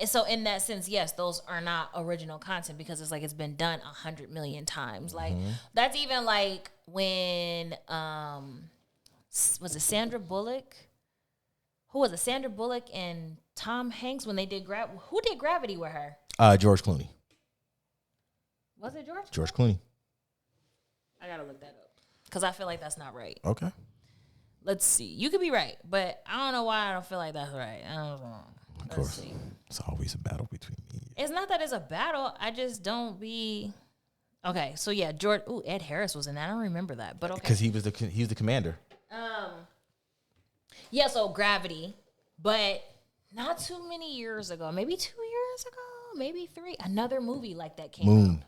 So in that sense, yes, those are not original content, because it's like it's been done 100 million times. Like that's even like when was it Sandra Bullock? Who was it? Sandra Bullock and Tom Hanks when they did who did Gravity with her? George Clooney. Was it George? George Clooney. I gotta look that up because I feel like that's not right. Okay. Let's see. You could be right, but I don't know why I don't feel like that's right. I don't know. Of course. It's always a battle between me and you. It's not that it's a battle. I just don't be. Okay, so yeah, Ed Harris was in that. I don't remember that, but okay. Because he was the commander. Yeah, so Gravity, but not too many years ago, maybe 2 years ago, maybe 3, another movie like that came out.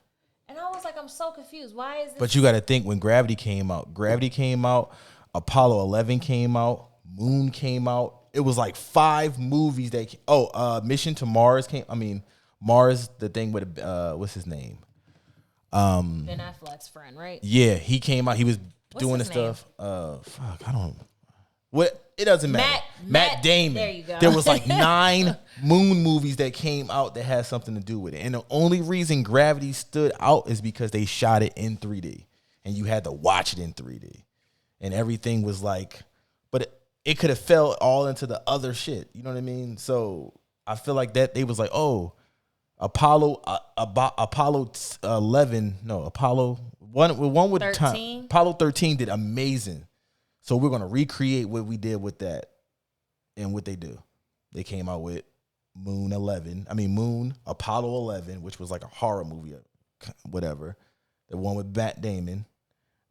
And I was like, I'm so confused. Why is this? But you got to think, when Gravity came out, Apollo 11 came out, Moon came out. It was like 5 movies that Mission to Mars Mars, the thing with what's his name? Ben Affleck's friend, right? Yeah, he came out. He was doing the stuff. It doesn't matter. Matt Damon. There you go. There was like 9 Moon movies that came out that had something to do with it. And the only reason Gravity stood out is because they shot it in 3D. And you had to watch it in 3D. And everything was like, but it could have fell all into the other shit. You know what I mean? So I feel like that they was like, oh, Apollo 11, no, Apollo one with 13? time. Apollo 13 did amazing. So we're gonna recreate what we did with that. And what they do. They came out with Moon Apollo 11, which was like a horror movie, whatever. The one with Matt Damon.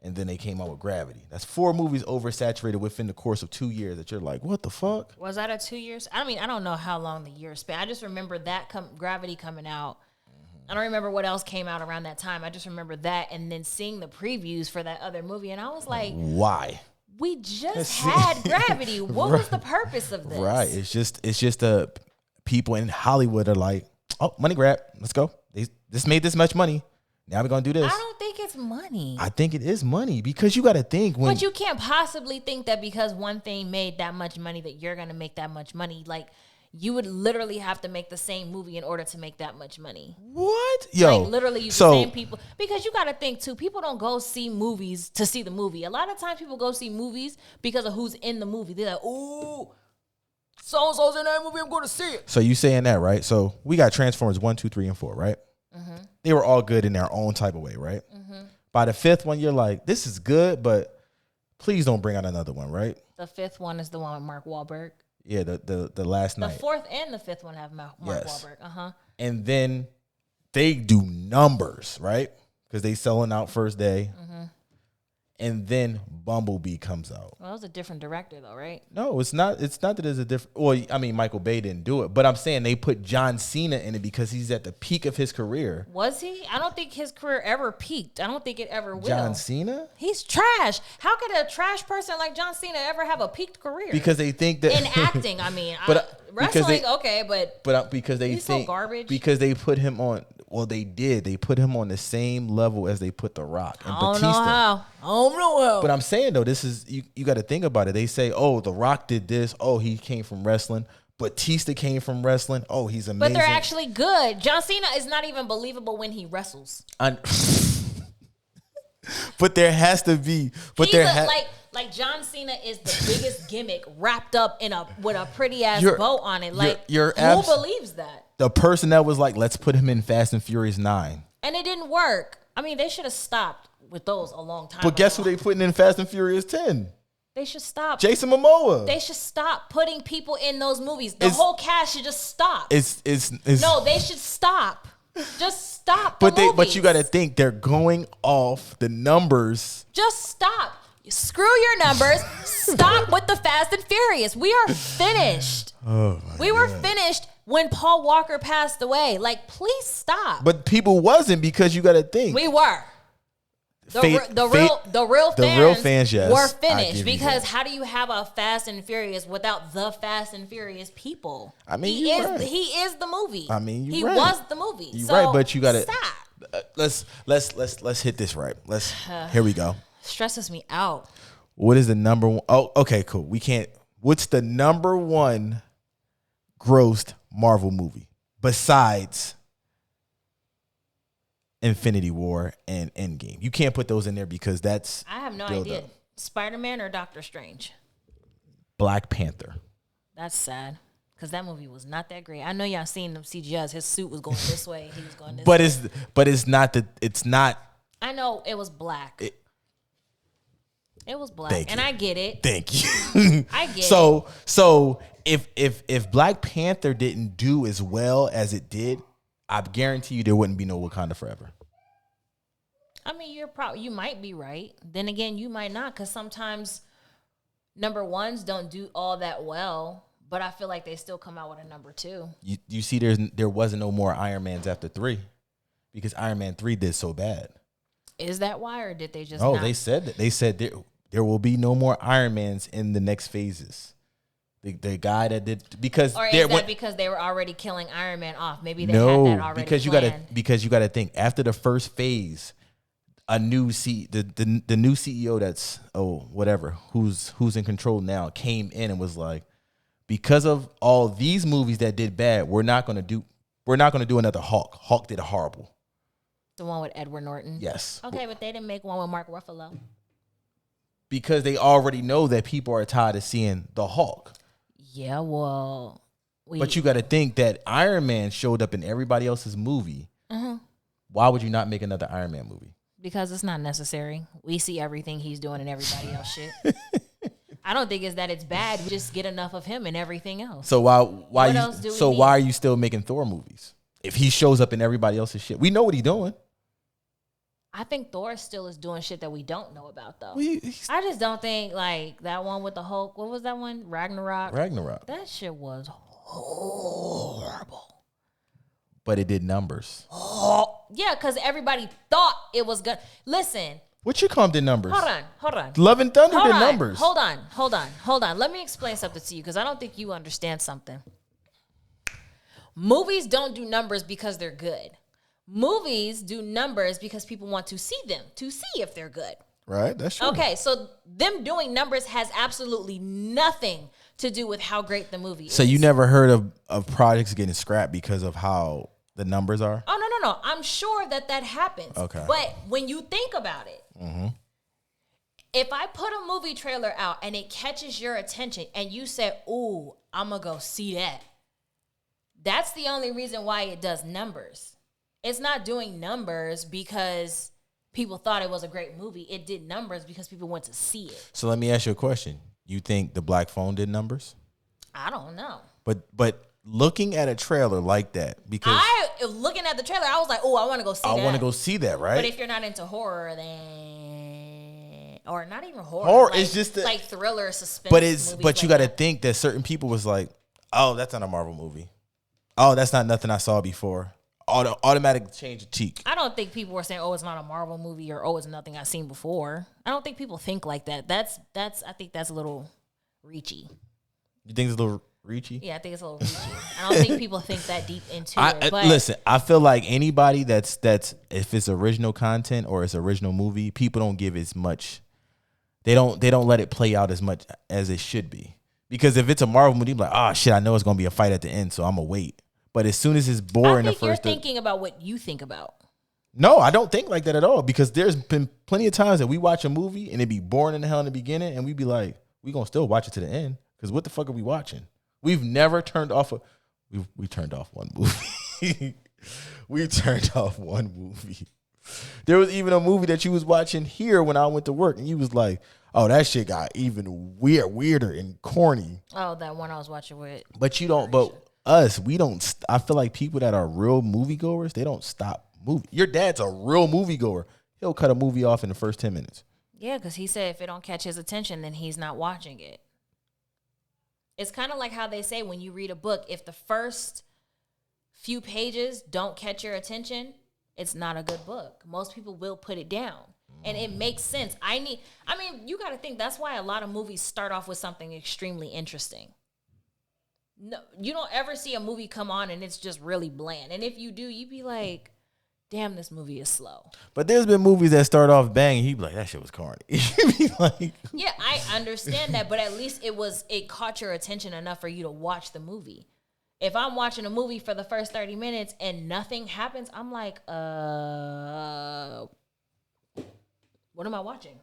And then they came out with Gravity. That's 4 movies oversaturated within the course of 2 years that you're like, what the fuck? Was that a 2 years? I don't know how long the years spent. I just remember that Gravity coming out. I don't remember what else came out around that time. I just remember that and then seeing the previews for that other movie. And I was like, why? We just had Gravity. What was the purpose of this? Right. It's just people in Hollywood are like, oh, money grab. Let's go. They just made this much money. Now we're going to do this. I don't think it's money. I think it is money because you got to think when. But you can't possibly think that because one thing made that much money that you're going to make that much money. Like, you would literally have to make the same movie in order to make that much money. What? Yo. Like, literally, the same people. Because you got to think, too, people don't go see movies to see the movie. A lot of times people go see movies because of who's in the movie. They're like, ooh, so-and-so's in that movie, I'm going to see it. So you saying that, right? So we got Transformers 1, 2, 3, and 4, right? Mm-hmm. They were all good in their own type of way, right? Mm-hmm. By the 5th one, you're like, this is good, but please don't bring out another one, right? The 5th one is the one with Mark Wahlberg. Yeah, the last night. The 4th and the 5th one have Mark Wahlberg. Uh-huh. And then they do numbers, right? Because they selling out first day. Mm-hmm. and then Bumblebee comes out. Well, it was a different director, though, right? No, it's not. It's not that there's a different. Well, I mean, Michael Bay didn't do it, but I'm saying they put John Cena in it because he's at the peak of his career. Was he? I don't think his career ever peaked. I don't think it ever will. John Cena? He's trash. How could a trash person like John Cena ever have a peaked career? Because they think that in acting, I mean, but wrestling, okay, but because they he's think so garbage. Because they put him on. Well, they did. They put him on the same level as they put The Rock and Batista. I don't know how. But I'm saying though, this is you got to think about it. They say, oh, The Rock did this. Oh, he came from wrestling. Batista came from wrestling. Oh, he's amazing. But they're actually good. John Cena is not even believable when he wrestles. But there has to be. But like John Cena is the biggest gimmick wrapped up in with a pretty ass bow on it. Like who believes that? The person that was like, let's put him in Fast and Furious 9. And it didn't work. I mean, they should have stopped with those a long time ago. But guess who they putting in Fast and Furious 10? They should stop. Jason Momoa. They should stop putting people in those movies. The whole cast should just stop. No, they should stop. Just stop. But you got to think they're going off the numbers. Just stop. Screw your numbers. Stop with the Fast and Furious. We are finished. We were finished when Paul Walker passed away. Like, please stop. But people wasn't, because you got to think. We were. The real fans yes, were finished, because how do you have a Fast and Furious without the Fast and Furious people? I mean, he is the movie. I mean, he was the movie. You're so right, but you got to stop. Let's hit this right. Here we go. Stresses me out. What is the number one? Oh, okay, cool. What's the number one grossed Marvel movie besides Infinity War and Endgame? You can't put those in there because that's... I have no idea. Spider-Man or Doctor Strange? Black Panther. That's sad, because that movie was not that great. I know y'all seen them CGIs. His suit was going this way. He was going this way. But it's not. I know it was black. It was black, and I get it. Thank you. I get it. So if Black Panther didn't do as well as it did, I guarantee you there wouldn't be no Wakanda Forever. I mean, you might be right. Then again, you might not, because sometimes number ones don't do all that well. But I feel like they still come out with a number two. You see, there wasn't no more Iron Mans after 3, because Iron Man 3 did so bad. Is that why, or did they just? No, they said that. They said there will be no more Iron Mans in the next phases. The guy that did, because or is that because they were already killing Iron Man off? Maybe they had that already. Because you got to think, after the first phase, the new CEO that's who's in control now came in and was like, because of all these movies that did bad, we're not gonna do another Hulk. Hulk did horrible. The one with Edward Norton. Yes. Okay, but they didn't make one with Mark Ruffalo. Because they already know that people are tired of seeing the Hulk. Yeah, well, but you got to think that Iron Man showed up in everybody else's movie. Mm-hmm. Why would you not make another Iron Man movie? Because it's not necessary. We see everything he's doing in everybody else shit. I don't think it's that it's bad. We just get enough of him and everything else. So why are you still making Thor movies if he shows up in everybody else's shit? We know what he's doing. I think Thor still is doing shit that we don't know about, though. I just don't think, like, that one with the Hulk. What was that one? Ragnarok. That shit was horrible. But it did numbers. Oh, yeah, because everybody thought it was good. Listen. What you call them numbers? Hold on. Love and Thunder did numbers. Hold on. Let me explain something to you, because I don't think you understand something. Movies don't do numbers because they're good. Movies do numbers because people want to see them, to see if they're good. Right, that's true. Okay, so them doing numbers has absolutely nothing to do with how great the movie is. So you never heard of projects getting scrapped because of how the numbers are? Oh, no. I'm sure that happens. Okay. But when you think about it, mm-hmm. If I put a movie trailer out and it catches your attention and you say, ooh, I'm going to go see that, that's the only reason why it does numbers. It's not doing numbers because people thought it was a great movie. It did numbers because people went to see it. So let me ask you a question. You think The Black Phone did numbers? I don't know. But looking at a trailer like that, because looking at the trailer, I was like, oh, I want to go see that. I want to go see that, right? But if you're not into horror, then or not even horror. Horror like, is just like thriller, suspense. But it's movies but you like got to that. think that certain people was like, oh, that's not a Marvel movie. Oh, that's not nothing I saw before. Automatic change of cheek. I don't think people were saying, "Oh, it's not a Marvel movie," or "Oh, it's nothing I've seen before." I don't think people think like that. That's. I think that's a little reachy. You think it's a little reachy? Yeah, I think it's a little reachy. I don't think people think that deep into it. But Listen, I feel like anybody that's if it's original content or it's original movie, people don't give as much. They don't let it play out as much as it should be. Because if it's a Marvel movie, like, oh shit, I know it's gonna be a fight at the end, so I'm gonna wait. But as soon as it's boring, I think you're thinking about what you think about. No, I don't think like that at all. Because there's been plenty of times that we watch a movie and it be boring in the hell in the beginning, and we be like, we gonna still watch it to the end. Because what the fuck are we watching? We've never turned off we turned off one movie. We turned off one movie. There was even a movie that you was watching here when I went to work, and you was like, oh, that shit got even weirder and corny. Oh, that one I was watching with. But you don't. But us, we don't. I feel like people that are real moviegoers, they don't stop movie. Your dad's a real moviegoer. He'll cut a movie off in the first 10 minutes. Yeah, because he said if it don't catch his attention, then he's not watching it. It's kind of like how they say when you read a book, if the first few pages don't catch your attention, it's not a good book. Most people will put it down. And it makes sense. You got to think that's why a lot of movies start off with something extremely interesting. No, you don't ever see a movie come on and it's just really bland. And if you do, you'd be like, damn, this movie is slow. But there's been movies that start off bang, and he'd be like, that shit was corny. He'd be like, yeah, I understand that, but at least it caught your attention enough for you to watch the movie. If I'm watching a movie for the first 30 minutes and nothing happens, I'm like, what am I watching?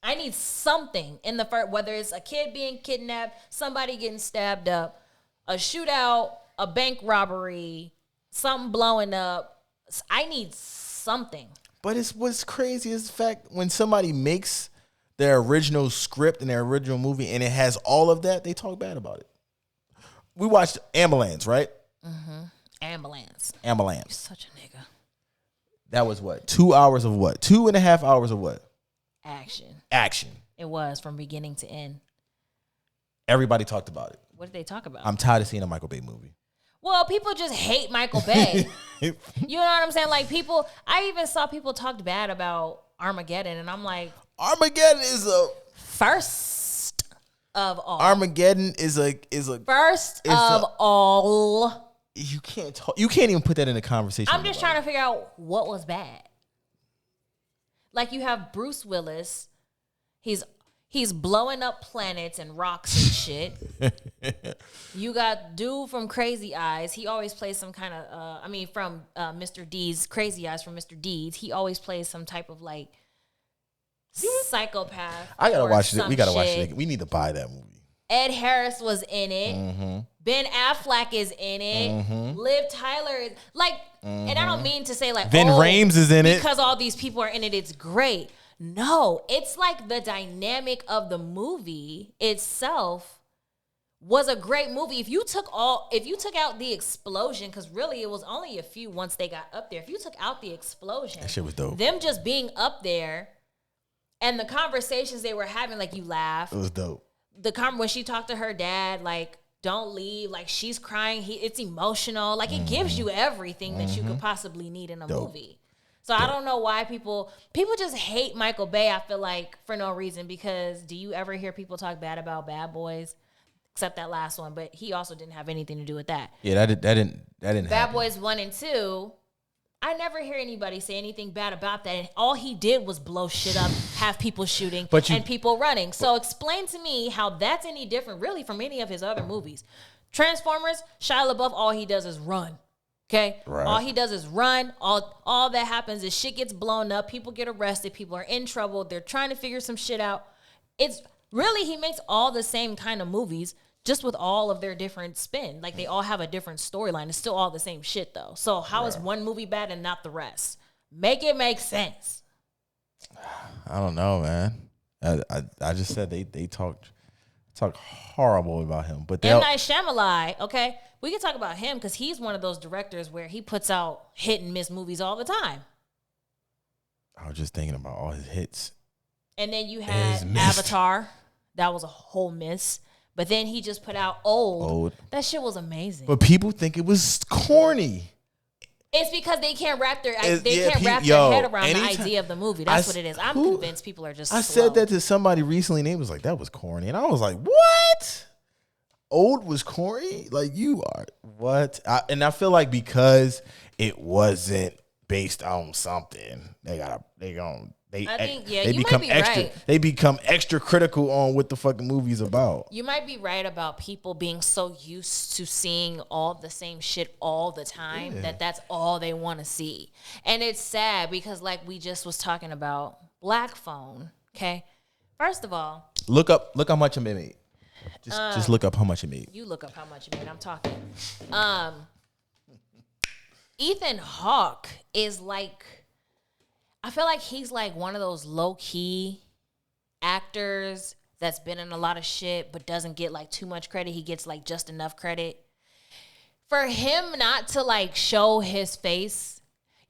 I need something in the first, whether it's a kid being kidnapped, somebody getting stabbed up, a shootout, a bank robbery, something blowing up. I need something. But it's what's crazy is the fact when somebody makes their original script and their original movie and it has all of that, they talk bad about it. We watched Ambulance, right? Mm-hmm. Ambulance. Ambulance. You're such a nigga. That was what? 2 hours of what? 2.5 hours of what? Action. It was from beginning to end. Everybody talked about it. What did they talk about? I'm tired of seeing a Michael Bay movie. Well, people just hate Michael Bay. You know what I'm saying? Like I even saw people talk bad about Armageddon, and I'm like, Armageddon is a first of all. Armageddon is a first of all. You can't talk. You can't even put that in a conversation. I'm just trying to figure out what was bad. Like you have Bruce Willis, he's blowing up planets and rocks and shit. You got dude from Crazy Eyes. He always plays some kind of from Mr. Deeds, Crazy Eyes from Mr. Deeds. He always plays some type of like psychopath. I gotta watch it. We gotta watch it. We need to buy that movie. Ed Harris was in it. Mm-hmm. Ben Affleck is in it. Mm-hmm. Liv Tyler is like, and I don't mean to say like, Vin Rames is in it because all these people are in it. It's great. No, it's like the dynamic of the movie itself was a great movie. If you took out the explosion, because really it was only a few once they got up there. If you took out the explosion, that shit was dope. Them just being up there and the conversations they were having, like you laugh. It was dope. When she talked to her dad, like, don't leave, like she's crying. It's emotional. Like it gives you everything that you could possibly need in a movie. So I don't know why people just hate Michael Bay, I feel like, for no reason, because do you ever hear people talk bad about Bad Boys? Except that last one, but he also didn't have anything to do with that. Yeah, that didn't Bad happen. Boys 1 and 2, I never hear anybody say anything bad about that. And all he did was blow shit up, have people shooting, and people running. So explain to me how that's any different, really, from any of his other movies. Transformers, Shia LaBeouf, all he does is run. Okay? Right. All he does is run. All that happens is shit gets blown up. People get arrested. People are in trouble. They're trying to figure some shit out. It's really, he makes all the same kind of movies, just with all of their different spin. Like, they all have a different storyline. It's still all the same shit, though. So how is one movie bad and not the rest? Make it make sense. I don't know, man. I just said they talked horrible about him. But M. Night Shyamalan, okay? We can talk about him because he's one of those directors where he puts out hit and miss movies all the time. I was just thinking about all his hits. And then you had It's missed. Avatar. That was a whole miss. But then he just put out Old. That shit was amazing. But people think it was corny. It's because they can't wrap their It's- they yeah, can't pe- wrap yo, their head around the anytime- idea of the movie. That's what it is. I'm convinced people are just I slow. said that to somebody recently, and they was like, "That was corny," and I was like, "What? Old was corny? Like you are what?" And I feel like because it wasn't based on something, I think, yeah, they you become might be extra. right. They become extra critical on what the fucking movie's about. You might be right about people being so used to seeing all the same shit all the time that that's all they want to see. And it's sad because like we just was talking about Black Phone, okay? First of all, Look how much it made. Just look up how much it made. you look up how much it made. I'm talking. Ethan Hawke is like, I feel like he's like one of those low key actors that's been in a lot of shit but doesn't get like too much credit. He gets like just enough credit. For him not to like show his face,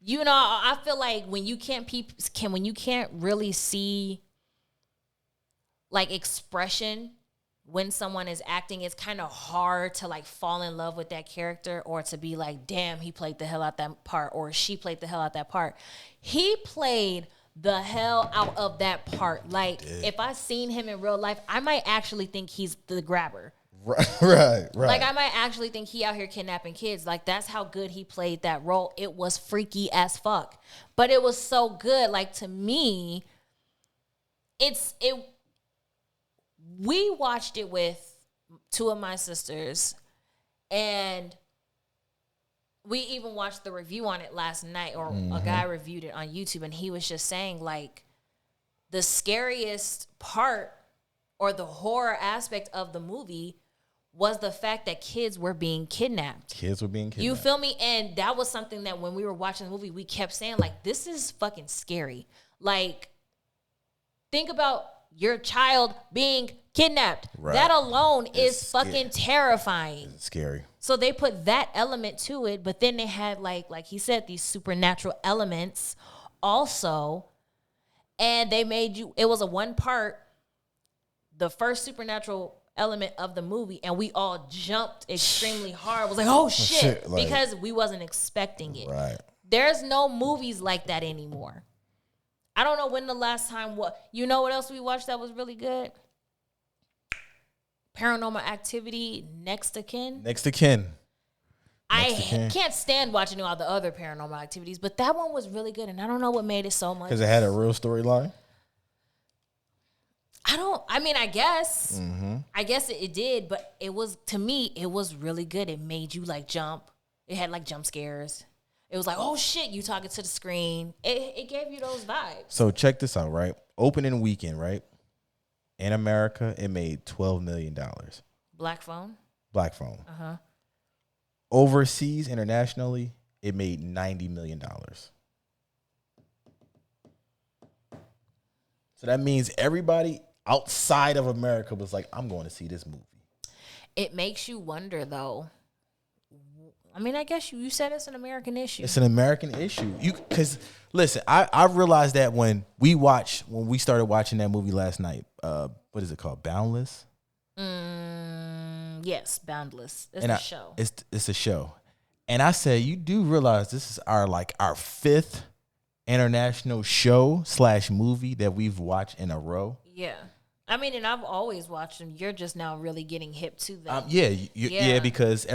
you know, I feel like when you can't really see like expression when someone is acting, it's kind of hard to like fall in love with that character or to be like, damn, he played the hell out that part or she played the hell out that part. He played the hell out of that part. Like if I seen him in real life, I might actually think he's the grabber. Right. Like I might actually think he out here kidnapping kids. Like that's how good he played that role. It was freaky as fuck, but it was so good. Like to me, we watched it with two of my sisters, and we even watched the review on it last night, or a guy reviewed it on YouTube, and he was just saying like the scariest part or the horror aspect of the movie was the fact that kids were being kidnapped. Kids were being kidnapped. You feel me? And that was something that when we were watching the movie, we kept saying like, this is fucking scary. Like, think about your child being kidnapped. Right. That alone It's is fucking terrifying. It's scary. So they put that element to it, but then they had like he said, these supernatural elements also, and they made you. It was a one part, the first supernatural element of the movie, and we all jumped extremely hard. It was like, oh shit, like, because we wasn't expecting it. Right. There's no movies like that anymore. I don't know when the last time you know what else we watched that was really good? Paranormal Activity, Next of Kin. Next to kin. Can't stand watching all the other Paranormal Activities, but that one was really good, and I don't know what made it so much. Because it had a real storyline. I guess. I guess it did, but it was, to me, it was really good. It made you like jump. It had like jump scares. It was like, oh shit, you talking to the screen. It gave you those vibes. So check this out, right? Opening weekend, right? In America, it made $12 million. Black Phone? Black Phone. Overseas, internationally, it made $90 million. So that means everybody outside of America was like, I'm going to see this movie. It makes you wonder, though. I mean, I guess you said it's an American issue. It's an American issue. Because listen, I realized that when we started watching that movie last night. What is it called? Boundless. Yes, Boundless. It's a show. It's a show, and I said, you do realize this is our fifth international show / movie that we've watched in a row. Yeah. I mean, and I've always watched them. You're just now really getting hip to them. Yeah, because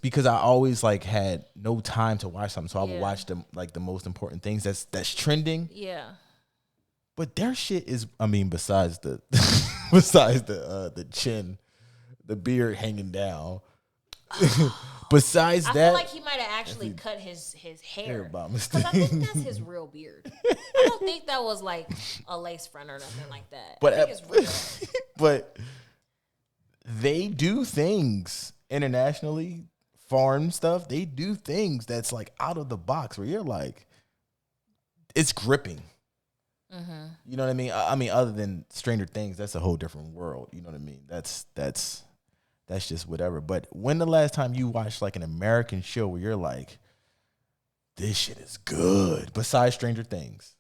because I always like had no time to watch something, so I would watch them like the most important things that's trending. Yeah. But their shit is, I mean, besides the the chin, the beard hanging down. Besides I that, feel like he might have actually cut his hair. by Because I think that's his real beard. I don't think that was like a lace front or nothing like that. But I think it's real. but they do things internationally, foreign stuff. They do things that's like out of the box where you're like, it's gripping. You know what I mean? I mean, other than Stranger Things, that's a whole different world. You know what I mean? That's just whatever. But when the last time you watched like an American show where you're like, this shit is good, besides Stranger Things?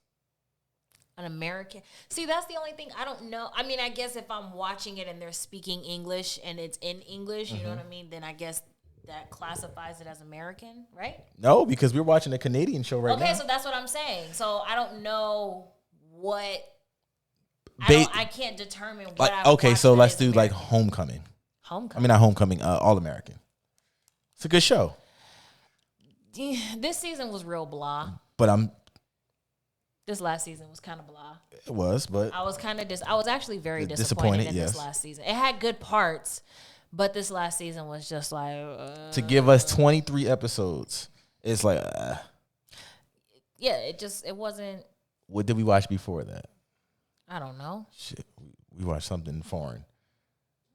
An American. See, that's the only thing I don't know. I mean, I guess if I'm watching it and they're speaking English and it's in English, you know what I mean? Then I guess that classifies it as American, right? No, because we're watching a Canadian show right now. Okay, so that's what I'm saying. So I don't know what. I can't determine what. I okay, so let's do American. like Homecoming. Homecoming. I mean, not Homecoming. All American. It's a good show. This season was real blah. But This last season was kind of blah. it was, but I was kind of I was actually very Disappointed, disappointed in this last season. It had good parts, but this last season was just like to give us 23 episodes, it's like yeah, it wasn't. what did we watch before that? I don't know. Shit, we watched something foreign.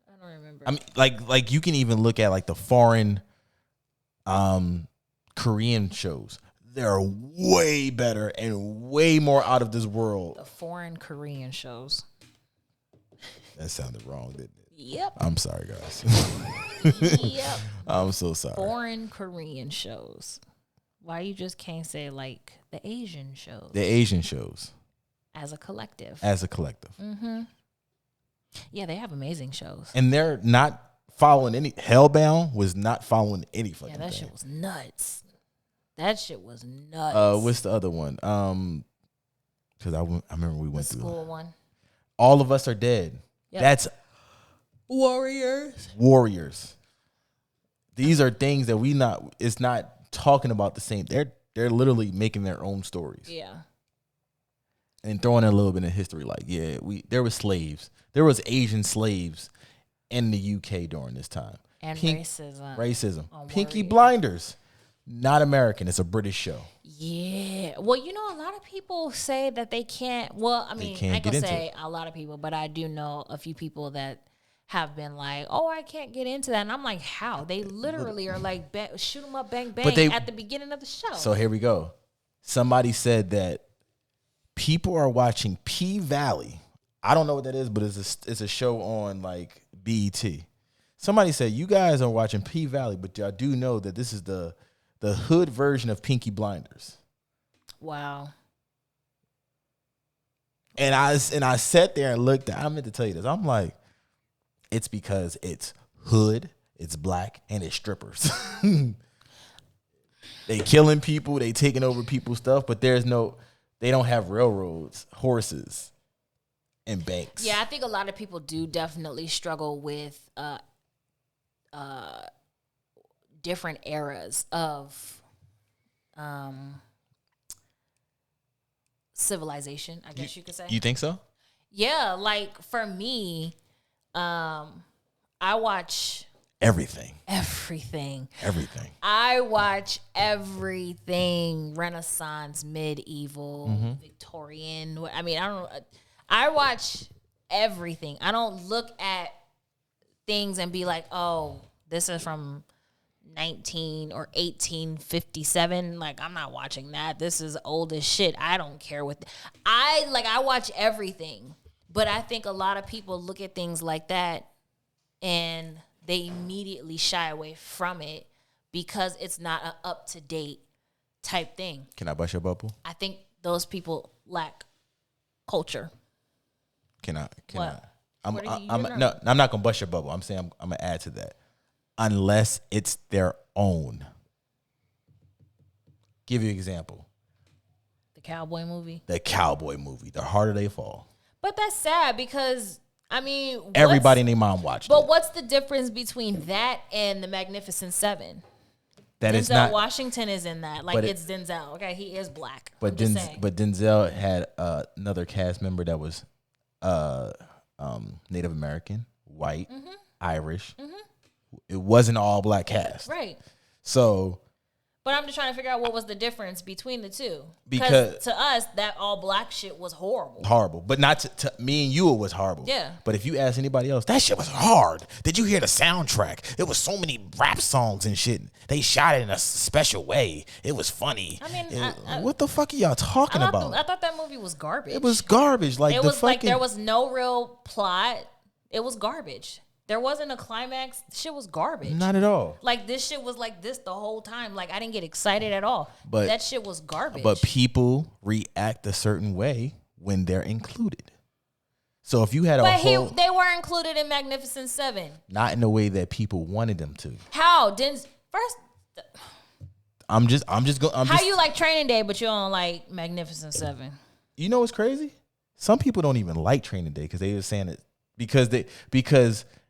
I don't remember. I mean, like you can even look at like the foreign Korean shows. They're way better and way more out of this world. The foreign Korean shows. That sounded wrong, didn't it? Yep. I'm sorry, guys. Yep. I'm so sorry. Foreign Korean shows. Why you just can't say like the Asian shows The Asian shows as a collective? as a collective. Yeah, they have amazing shows. And they're not following any. Hellbound was not following any fucking Yeah, that thing. shit was nuts. That shit was nuts. What's the other one? Because I remember we the went through. school one? All of Us Are Dead. Yep. That's Warriors. Warriors. These are things that it's not talking about the same. They're literally making their own stories. Yeah. And throwing in a little bit of history, like, yeah, there was slaves. There was Asian slaves in the UK during this time. And racism. Racism. On Pinky Warriors. Blinders. Not American. It's a British show. Yeah. Well, you know, a lot of people say that they can't. Well, I mean, can't I get can into say it. a lot of people, but I do know a few people that have been like, "Oh, I can't get into that," and I'm like, "How?" They literally are like, "Shoot 'em up, bang bang," at the beginning of the show. So here we go. Somebody said that people are watching P-Valley. I don't know what that is, but it's a show on like BET. Somebody said you guys are watching P-Valley, but y'all do know that this is the hood version of Pinky Blinders. Wow. And I sat there and looked. I meant to tell you this. I'm like, it's because it's hood, it's black, and it's strippers. They killing people, they taking over people's stuff, but they don't have railroads, horses, and banks. Yeah, I think a lot of people do definitely struggle with different eras of civilization, I guess you could say. You think so? Yeah, like for me, I watch Everything. everything. I watch everything Renaissance, medieval, Victorian. I mean, I watch everything. I don't look at things and be like, oh, this is from 19 or 1857. Like, I'm not watching that. This is old as shit. I don't care what. I watch everything. But I think a lot of people look at things like that and they immediately shy away from it because it's not an up-to-date type thing. Can I bust your bubble? I think those people lack culture. Can I? What? I'm You're not gonna bust your bubble. I'm saying I'm gonna add to that. Unless it's their own. Give you an example. The cowboy movie. The cowboy movie. The Harder They Fall. But that's sad because, I mean, Everybody and their mom watched But it. what's the difference between that and the Magnificent Seven? That Denzel is not. Washington is in that. Like, but it's Denzel. Okay, he is black. But I'm just saying. Denzel had another cast member that was Native American, white, Irish. It wasn't all black cast. Right. So. But I'm just trying to figure out what was the difference between the two. Because to us, that all black shit was horrible. Horrible. But not to me and you, it was horrible. Yeah. But if you ask anybody else, that shit was hard. Did you hear the soundtrack? It was so many rap songs and shit. They shot it in a special way. It was funny. I mean, what the fuck are y'all talking about? I thought that movie was garbage. It was garbage. Like it the was fucking, like there was no real plot. It was garbage. There wasn't a climax. Shit was garbage. Not at all. Like, this shit was like this the whole time. Like, I didn't get excited at all. But that shit was garbage. But people react a certain way when they're included. So if you had they were included in Magnificent Seven, not in the way that people wanted them to. How? How you like Training Day, but you don't like Magnificent Seven? You know what's crazy? Some people don't even like Training Day because they were saying it because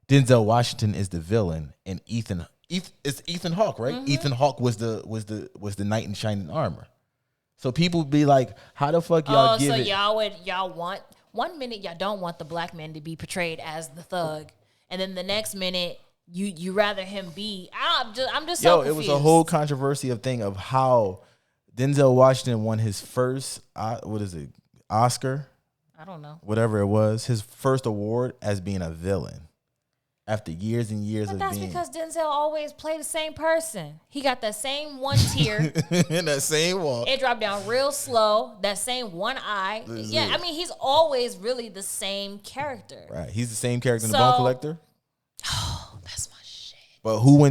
Denzel Washington is the villain and it's Ethan Hawke, right? Mm-hmm. Ethan Hawke was the knight in shining armor. So people be like, how the fuck y'all give it? y'all want one minute y'all don't want the black man to be portrayed as the thug, and then the next minute you rather him be. I'm just so confused. It was a whole controversy of how Denzel Washington won his first Oscar? I don't know. Whatever it was, his first award as being a villain. After years and years but that's because Denzel always played the same person. He got that same one tear. And that same walk. It dropped down real slow. That same one eye. I mean, he's always really the same character. Right. He's the same character in The Bone Collector. Oh, that's my shit. But who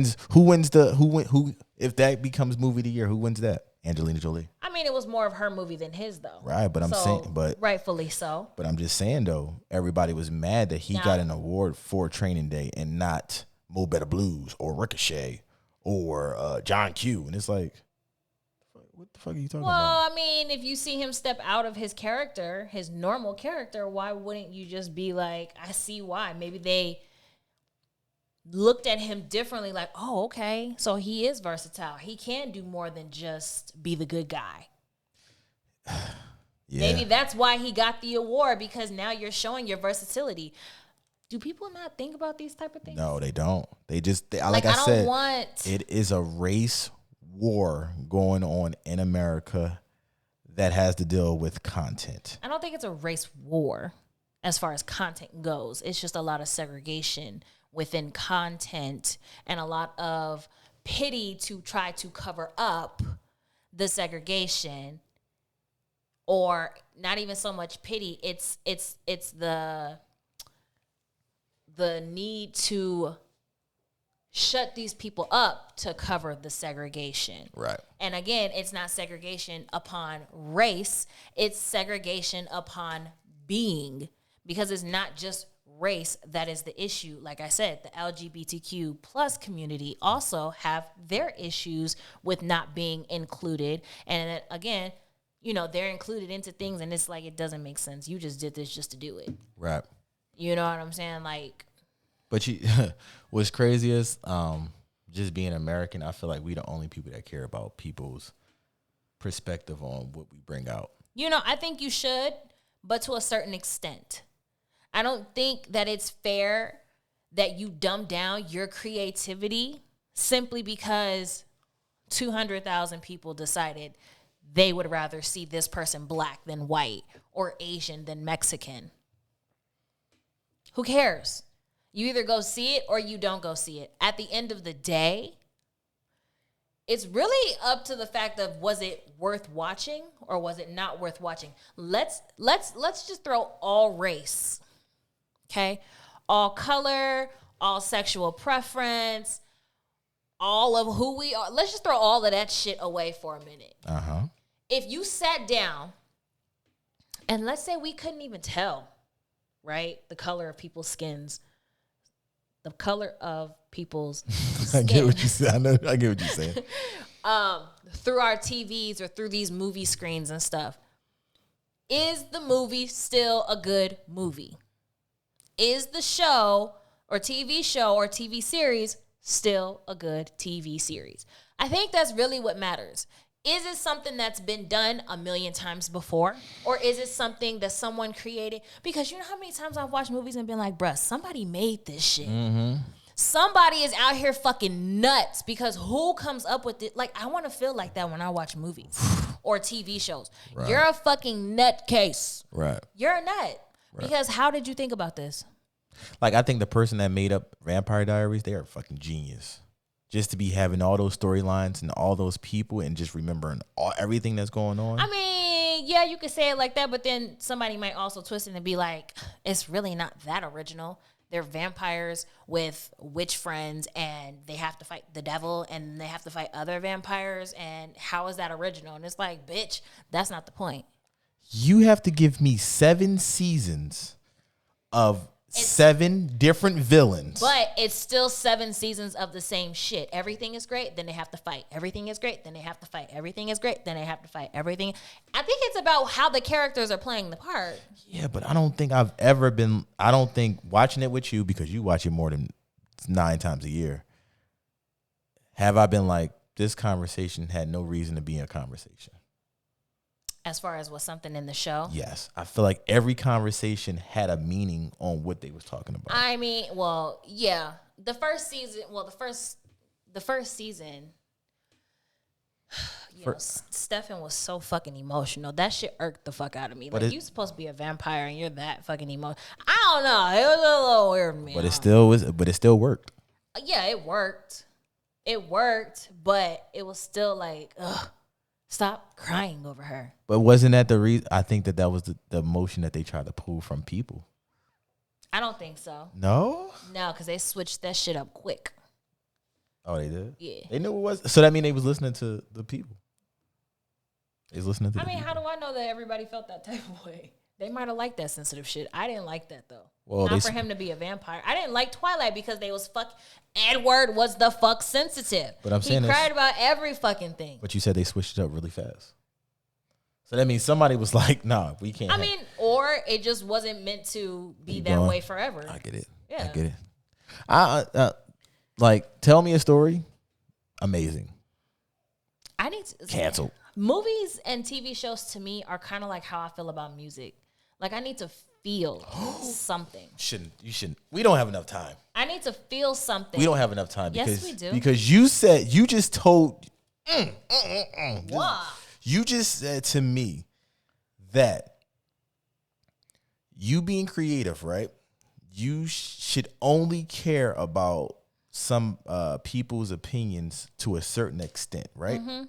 if that becomes movie of the year, who wins that? Angelina Jolie. I mean, it was more of her movie than his, though. Right, but rightfully so. But I'm just saying, though, everybody was mad that he got an award for Training Day and not Mo Better Blues or Ricochet or John Q. And it's like, what the fuck are you talking about? Well, I mean, if you see him step out of his character, his normal character, why wouldn't you just be like, I see why. Maybe they looked at him differently, like, oh, okay, so he is versatile. He can do more than just be the good guy. Yeah. Maybe that's why he got the award, because now you're showing your versatility. Do people not think about these type of things? No, they don't. They like I said, it is a race war going on in America that has to deal with content. I don't think it's a race war as far as content goes. It's just a lot of segregation within content and a lot of pity to try to cover up the segregation, or not even so much pity. It's the need to shut these people up to cover the segregation. Right. And again, it's not segregation upon race. It's segregation upon being, because it's not just race that is the issue. Like I said, the LGBTQ plus community also have their issues with not being included. And again, they're included into things, and it's like, it doesn't make sense. You just did this just to do it. Right. You know what I'm saying? Like, but what's crazy is just being American, I feel like we the only people that care about people's perspective on what we bring out. I think you should, but to a certain extent. I don't think that it's fair that you dumb down your creativity simply because 200,000 people decided they would rather see this person black than white or Asian than Mexican. Who cares? You either go see it or you don't go see it. At the end of the day, it's really up to the fact of, was it worth watching or was it not worth watching? Let's just throw all race. Okay, all color, all sexual preference, all of who we are. Let's just throw all of that shit away for a minute. Uh-huh. If you sat down and let's say we couldn't even tell, right, the color of people's skins, the color of people's skin. I get what you say. I get what you're saying. Through our TVs or through these movie screens and stuff. Is the movie still a good movie? Is the show or TV series still a good TV series? I think that's really what matters. Is it something that's been done a million times before? Or is it something that someone created? Because you know how many times I've watched movies and been like, bruh, somebody made this shit. Mm-hmm. Somebody is out here fucking nuts, because who comes up with it? Like, I want to feel like that when I watch movies or TV shows. Right. You're a fucking nutcase. Right. You're a nut. Right. Because how did you think about this? Like, I think the person that made up Vampire Diaries, they are a fucking genius. Just to be having all those storylines and all those people and just remembering everything that's going on. I mean, yeah, you could say it like that, but then somebody might also twist it and be like, it's really not that original. They're vampires with witch friends, and they have to fight the devil, and they have to fight other vampires, and how is that original? And it's like, bitch, that's not the point. You have to give me 7 seasons of 7 different villains. But it's still 7 seasons of the same shit. Everything is great, then they have to fight. Everything is great, then they have to fight. Everything is great, then they have to fight. Everything. I think it's about how the characters are playing the part. Yeah, but I don't think I've ever been. I don't think watching it with you, because you watch it more than 9 times a year. Have I been like, this conversation had no reason to be a conversation? As far as what's something in the show? Yes. I feel like every conversation had a meaning on what they was talking about. I mean, well, yeah. The first season, Stefan was so fucking emotional. That shit irked the fuck out of me. Like, you supposed to be a vampire and you're that fucking emotional. I don't know. It was a little weird to me. But it still worked. Yeah, it worked. It worked, but it was still like, ugh. Stop crying over her. But wasn't that the reason? I think that was the emotion that they tried to pull from people. I don't think so. No? No, because they switched that shit up quick. Oh, they did? Yeah. They knew it was. So that means they was listening to the people. They was listening to I mean, people. how do I know that everybody felt that type of way? They might have liked that sensitive shit. I didn't like that, though. Well, not for him to be a vampire. I didn't like Twilight because they was Edward was the fuck sensitive. But I'm saying he cried about every fucking thing. But you said they switched it up really fast. So that means somebody was like, nah, we can't. I mean, or it just wasn't meant to be that way forever. I get it. Yeah. I get it. Like, tell me a story. Amazing. I need to canceled. Movies and TV shows to me are kind of like how I feel about music. Like, I need to feel something. You shouldn't. We don't have enough time. I need to feel something. We don't have enough time. Yes, we do. Because you just told. What? You just said to me that you being creative, right? You should only care about some people's opinions to a certain extent, right? Mm-hmm.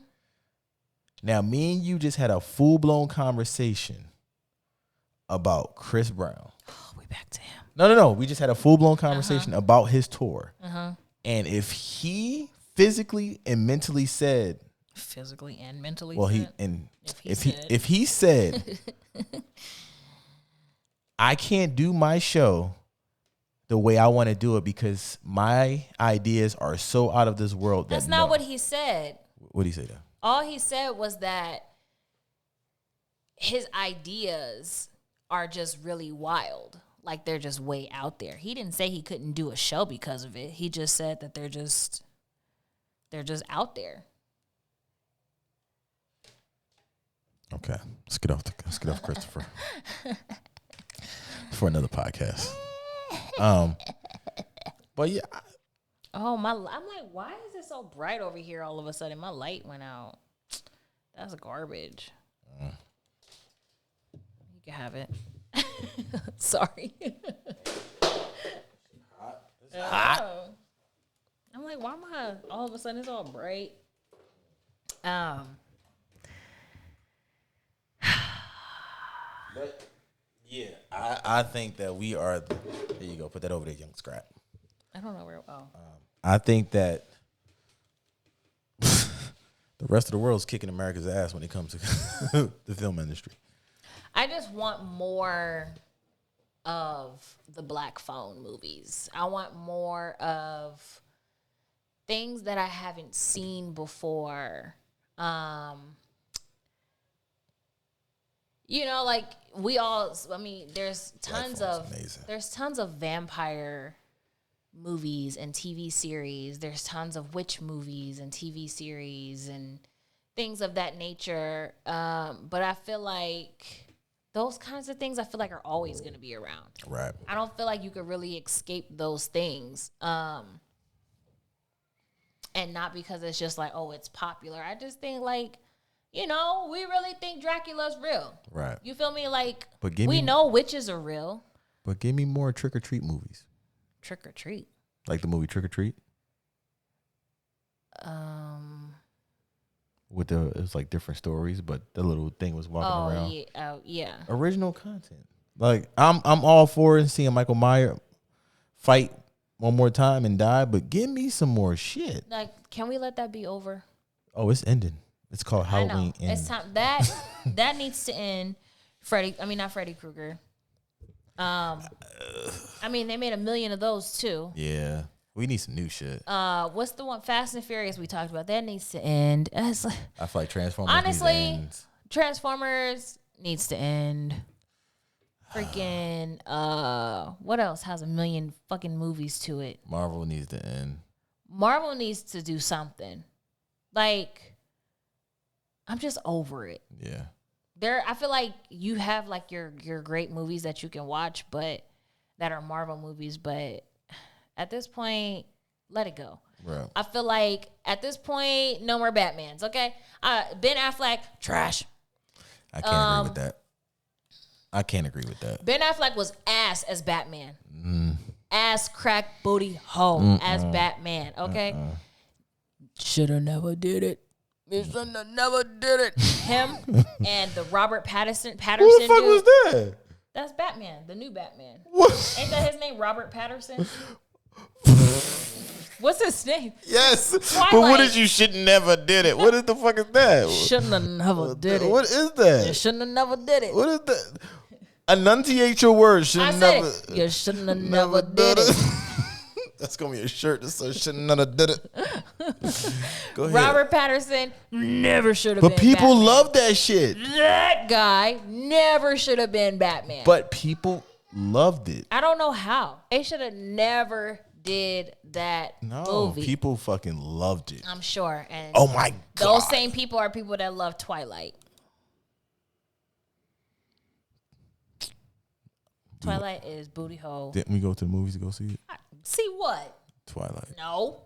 Now, me and you just had a full-blown conversation about Chris Brown. Oh, we back to him. No. We just had a full-blown conversation about his tour. And if he physically and mentally said... Physically and mentally well, said? If he said, I can't do my show the way I want to do it because my ideas are so out of this world. That's not what he said. What did he say then? All he said was that his ideas are just really wild. Like, they're just way out there. He didn't say he couldn't do a show because of it. He just said that they're just out there. Okay, let's get off Christopher for another podcast. But yeah. Oh my! I'm like, why is it so bright over here? All of a sudden, my light went out. That's garbage. You can have it. Sorry. It's hot. I'm like, why am I? All of a sudden, it's all bright. But yeah, I think that we are. There you go. Put that over there, young scrap. I don't know where. Oh. I think that the rest of the world's kicking America's ass when it comes to the film industry. I just want more of the Black Phone movies. I want more of things that I haven't seen before. You know, like there's tons of vampire movies and TV series. There's tons of witch movies and TV series and things of that nature. But I feel like those kinds of things are always going to be around. Right. I don't feel like you could really escape those things. And not because it's just like, oh, it's popular. I just think like, you know, we really think Dracula's real. Right. You feel me? Like, we know witches are real. But give me more Trick or Treat movies. Trick or Treat? Like the movie Trick or Treat? It's like different stories, but the little thing was walking around. Yeah. Yeah. Original content. Like, I'm all for seeing Michael Myers fight one more time and die, but give me some more shit. Like, can we let that be over? Oh, it's ending. It's called Halloween Ends. It's time that needs to end. Not Freddy Krueger. I mean, they made 1 million of those too. Yeah. We need some new shit. What's the one? Fast and Furious we talked about. That needs to end. I feel like Transformers honestly, needs to end. Transformers needs to end. Freaking, what else has 1 million fucking movies to it? Marvel needs to end. Marvel needs to do something. Like, I'm just over it. Yeah. I feel like you have like your great movies that you can watch, but that are Marvel movies, but at this point, let it go. Right. I feel like at this point, no more Batmans. Okay, Ben Affleck, trash. I can't agree with that. I can't agree with that. Ben Affleck was ass as Batman. Ass crack booty hoe as Batman. Okay, shoulda never did it. You shoulda never did it. Him and the Robert Patterson. Who the fuck was that? That's Batman, the new Batman. What? Ain't that his name, Robert Patterson? What's his name? Yes. Twilight. But what is you should never did it? What is the fuck is that? Shouldn't have never did it. What is that? You shouldn't have never did it. What is that? Enunciate your words. Should I never. said it. You shouldn't have never did it. That's gonna be a shirt that says "should never did it." Go ahead. Robert Patterson never should have But been people Batman. love that shit. That guy never should have been Batman. But people loved it. I don't know how. They should have never did that movie. People fucking loved it. I'm sure. And Oh my god. those same people are people that love Twilight. Twilight is booty hole. Didn't we go to the movies to go see it? See what? Twilight. No.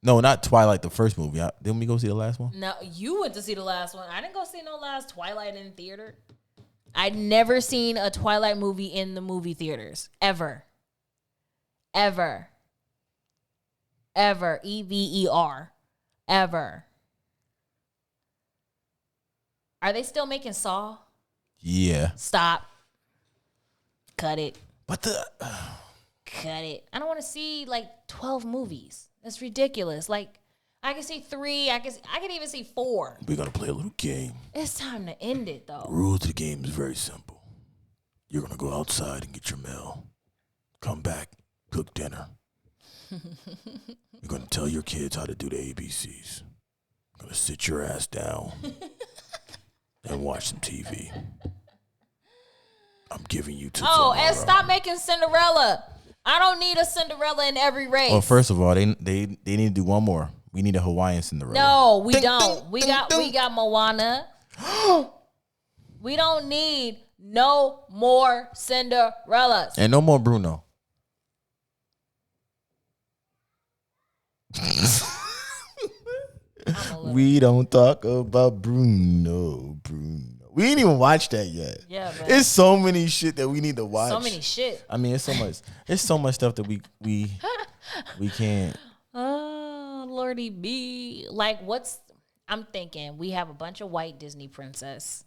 No, not Twilight, the first movie. Didn't we go see the last one? No, you went to see the last one. I didn't go see no last Twilight in theater. I'd never seen a Twilight movie in the movie theaters. Ever. Ever. Ever. EVER. Ever. Are they still making Saw? Yeah. Stop. Cut it. But Cut it. I don't want to see like 12 movies. That's ridiculous. Like, I can see 3. I can even see 4. we're gonna play a little game. It's time to end it though. Rules of the game is very simple. You're gonna go outside and get your mail. Come back, cook dinner. You're gonna tell your kids how to do the ABCs. You're gonna sit your ass down and watch some TV. I'm giving you till tomorrow. And stop making Cinderella. I don't need a Cinderella in every race. Well, first of all, they need to do one more. We need a Hawaiian Cinderella. No, we Ding, don't. ding, we ding, got ding. Moana. We don't need no more Cinderellas. And no more Bruno. We don't talk about Bruno. We ain't even watched that yet. Yeah, man. It's so many shit that we need to watch. So many shit. I mean, it's so much. It's so much stuff that we can't. Oh, Lordy B. Like, I'm thinking we have a bunch of white Disney princesses.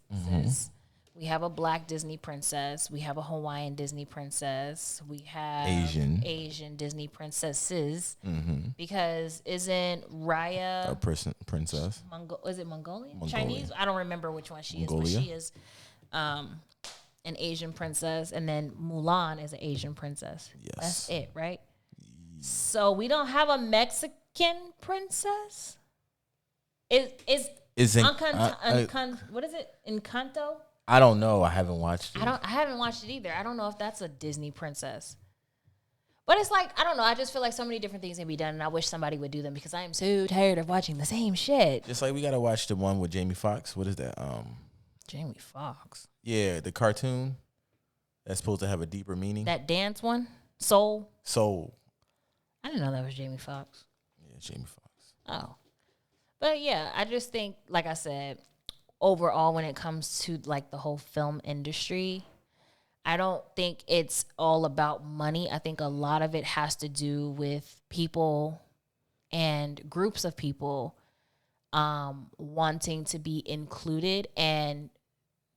We have a black Disney princess. We have a Hawaiian Disney princess. We have Asian Disney princesses. Because isn't Raya A princess. is it Mongolian? Mongolian. Chinese? I don't remember which one she Mongolia? is, but she is an Asian princess. And then Mulan is an Asian princess. Yes. That's it, right? So we don't have a Mexican princess? What is it? Encanto? I don't know. I haven't watched it. I haven't watched it either. I don't know if that's a Disney princess. But it's like, I don't know. I just feel like so many different things can be done, and I wish somebody would do them because I am so tired of watching the same shit. Just like we gotta watch the one with Jamie Foxx. What is that? Jamie Foxx. Yeah, the cartoon that's supposed to have a deeper meaning. That dance one? Soul? Soul. I didn't know that was Jamie Foxx. Yeah, Jamie Foxx. Oh. But yeah, I just think, like I said, overall, when it comes to like the whole film industry, I don't think it's all about money. I think a lot of it has to do with people and groups of people wanting to be included, and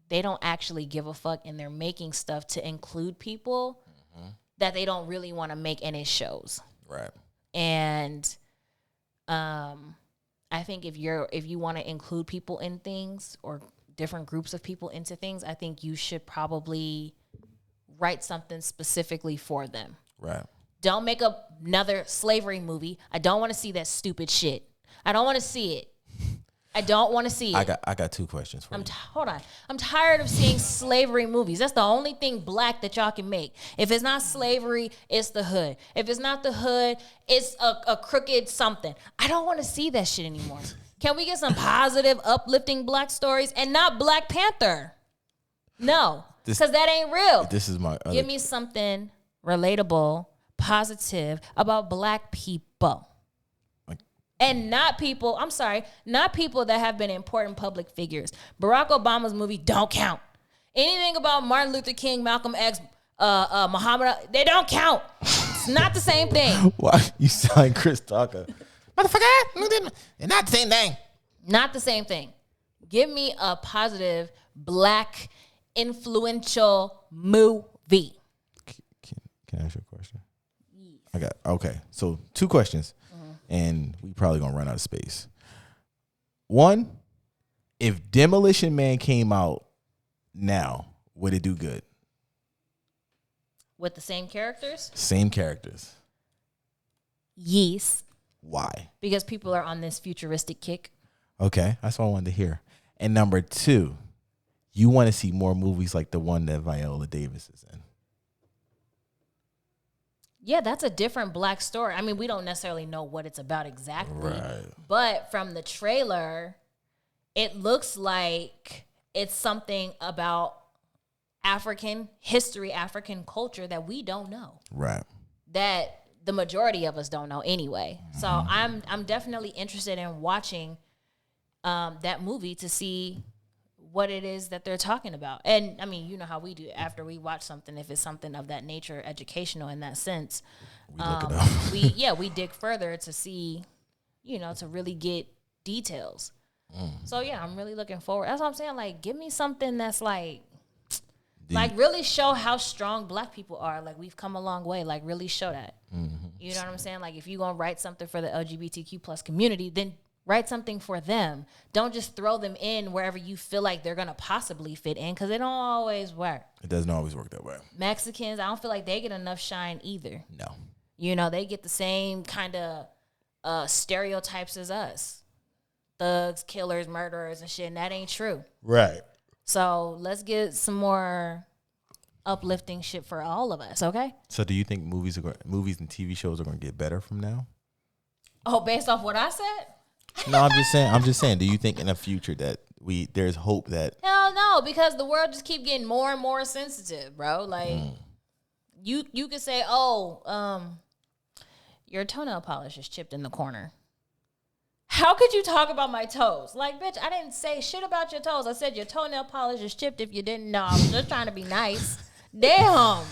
they don't actually give a fuck, and they're making stuff to include people that they don't really want to make, and it shows. Right. And I think if you want to include people in things or different groups of people into things, I think you should probably write something specifically for them. Right. Don't make another slavery movie. I don't want to see that stupid shit. I don't want to see it. I don't want to see it. I got two questions for you. Hold on. I'm tired of seeing slavery movies. That's the only thing black that y'all can make. If it's not slavery, it's the hood. If it's not the hood, it's a crooked something. I don't want to see that shit anymore. Can we get some positive, uplifting black stories and not Black Panther? No, because that ain't real. This is my other. Give me something relatable, positive about black people. And not people that have been important public figures. Barack Obama's movie don't count. Anything about Martin Luther King, Malcolm X, Muhammad, they don't count. It's not the same thing. Why you sound Chris Tucker? Motherfucker, it's not the same thing. Not the same thing. Give me a positive, black, influential movie. Can I ask you a question? Okay. So 2 questions, and we probably gonna run out of space. One, if Demolition Man came out now, would it do good? With the same characters? Same characters. Yes. Why? Because people are on this futuristic kick. Okay, that's what I wanted to hear. And number 2, you want to see more movies like the one that Viola Davis is in. Yeah, that's a different black story. I mean, we don't necessarily know what it's about exactly. Right. But from the trailer, it looks like it's something about African history, African culture that we don't know. Right. That the majority of us don't know anyway. So I'm definitely interested in watching that movie to see what it is that they're talking about. And I mean, you know how we do after we watch something, if it's something of that nature, educational in that sense, We look it up. we dig further to see, to really get details. So yeah, I'm really looking forward. That's what I'm saying. Like, give me something that's like really show how strong black people are. Like, we've come a long way. Like, really show that. You know what I'm saying? Like, if you're going to write something for the LGBTQ plus community, then write something for them. Don't just throw them in wherever you feel like they're going to possibly fit in, because it don't always work. It doesn't always work that way. Mexicans, I don't feel like they get enough shine either. No. They get the same kind of stereotypes as us. Thugs, killers, murderers, and shit, and that ain't true. Right. So let's get some more uplifting shit for all of us, okay? So do you think movies and TV shows are going to get better from now? Oh, based off what I said? No, I'm just saying. Do you think in the future that there's hope that? Hell no, because the world just keep getting more and more sensitive, bro. Like you could say, your toenail polish is chipped in the corner. How could you talk about my toes? Like, bitch, I didn't say shit about your toes. I said your toenail polish is chipped. If you didn't know, I was just trying to be nice. Damn.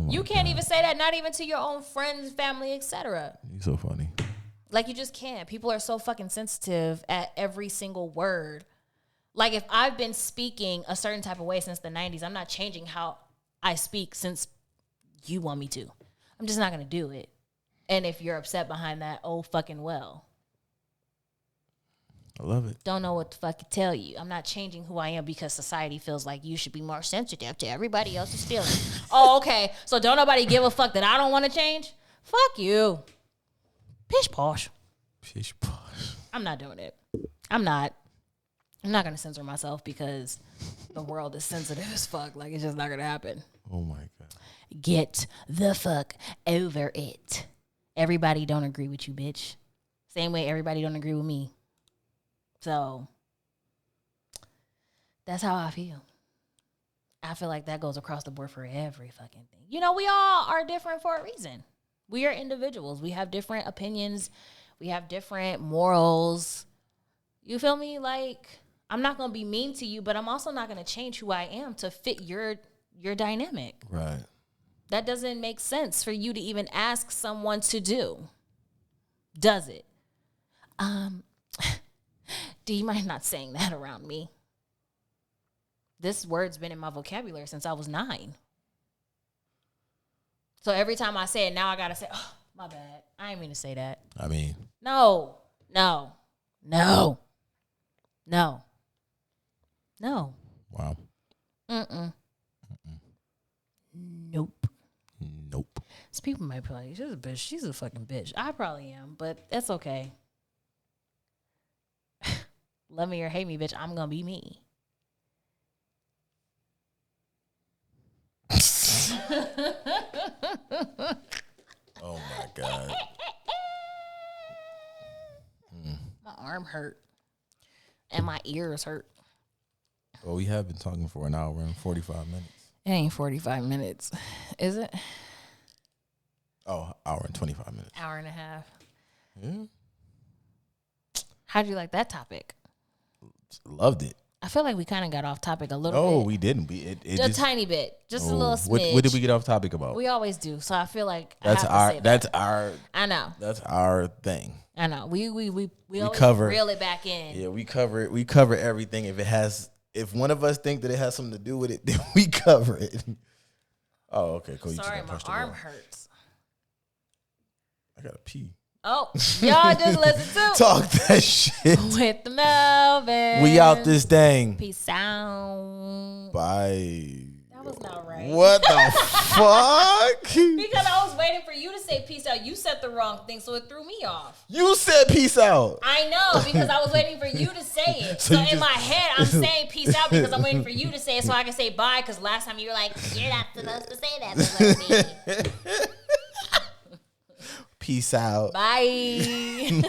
You can't even say that, not even to your own friends, family, etc. You're so funny. Like, you just can't. People are so fucking sensitive at every single word. Like, if I've been speaking a certain type of way since the 90s, I'm not changing how I speak since you want me to. I'm just not going to do it. And if you're upset behind that, oh, fucking well. I love it. Don't know what to fucking tell you. I'm not changing who I am because society feels like you should be more sensitive to everybody else's feelings. Oh, okay. So don't nobody give a fuck that I don't want to change? Fuck you. Pish posh. Pish posh. I'm not doing it. I'm not going to censor myself because the world is sensitive as fuck. Like, it's just not going to happen. Oh, my God. Get the fuck over it. Everybody don't agree with you, bitch. Same way everybody don't agree with me. So, that's how I feel. I feel like that goes across the board for every fucking thing. We all are different for a reason. We are individuals. We have different opinions. We have different morals. You feel me? Like, I'm not going to be mean to you, but I'm also not going to change who I am to fit your dynamic. Right. That doesn't make sense for you to even ask someone to do. Does it? Do you mind not saying that around me? This word's been in my vocabulary since I was 9. So every time I say it, now I got to say, oh, my bad. I didn't mean to say that. I mean. No. No. Wow. Nope. Nope. So people might be like, she's a bitch. She's a fucking bitch. I probably am, but that's okay. Love me or hate me, bitch. I'm gonna be me. Oh my God. My arm hurt. And my ears hurt. Well, we have been talking for an hour and 45 minutes. It ain't 45 minutes. Is it? Oh, hour and 25 minutes. Hour and a half. Yeah. How'd you like that topic? Loved it. I feel like we kind of got off topic a little No, bit. we didn't. Just a tiny bit. Just a little smidge. What did we get off topic about? We always do. So I feel like That's I have to say that. I know. That's our thing. I know. We always cover, reel it back in. Yeah, we cover it. We cover everything. If one of us think that it has something to do with it, then we cover it. Oh, okay, cool. Sorry, my arm hurts. I gotta pee. Oh, y'all just listen to Talk that shit. with the Melvin. We out this thing. Peace out. Bye. That was not right. What the fuck? Because I was waiting for you to say peace out. You said the wrong thing, so it threw me off. You said peace out. I know, because I was waiting for you to say it. So in my head, I'm saying peace out because I'm waiting for you to say it so I can say bye, because last time you were like, you're not supposed to say that. So let me. Peace out. Bye.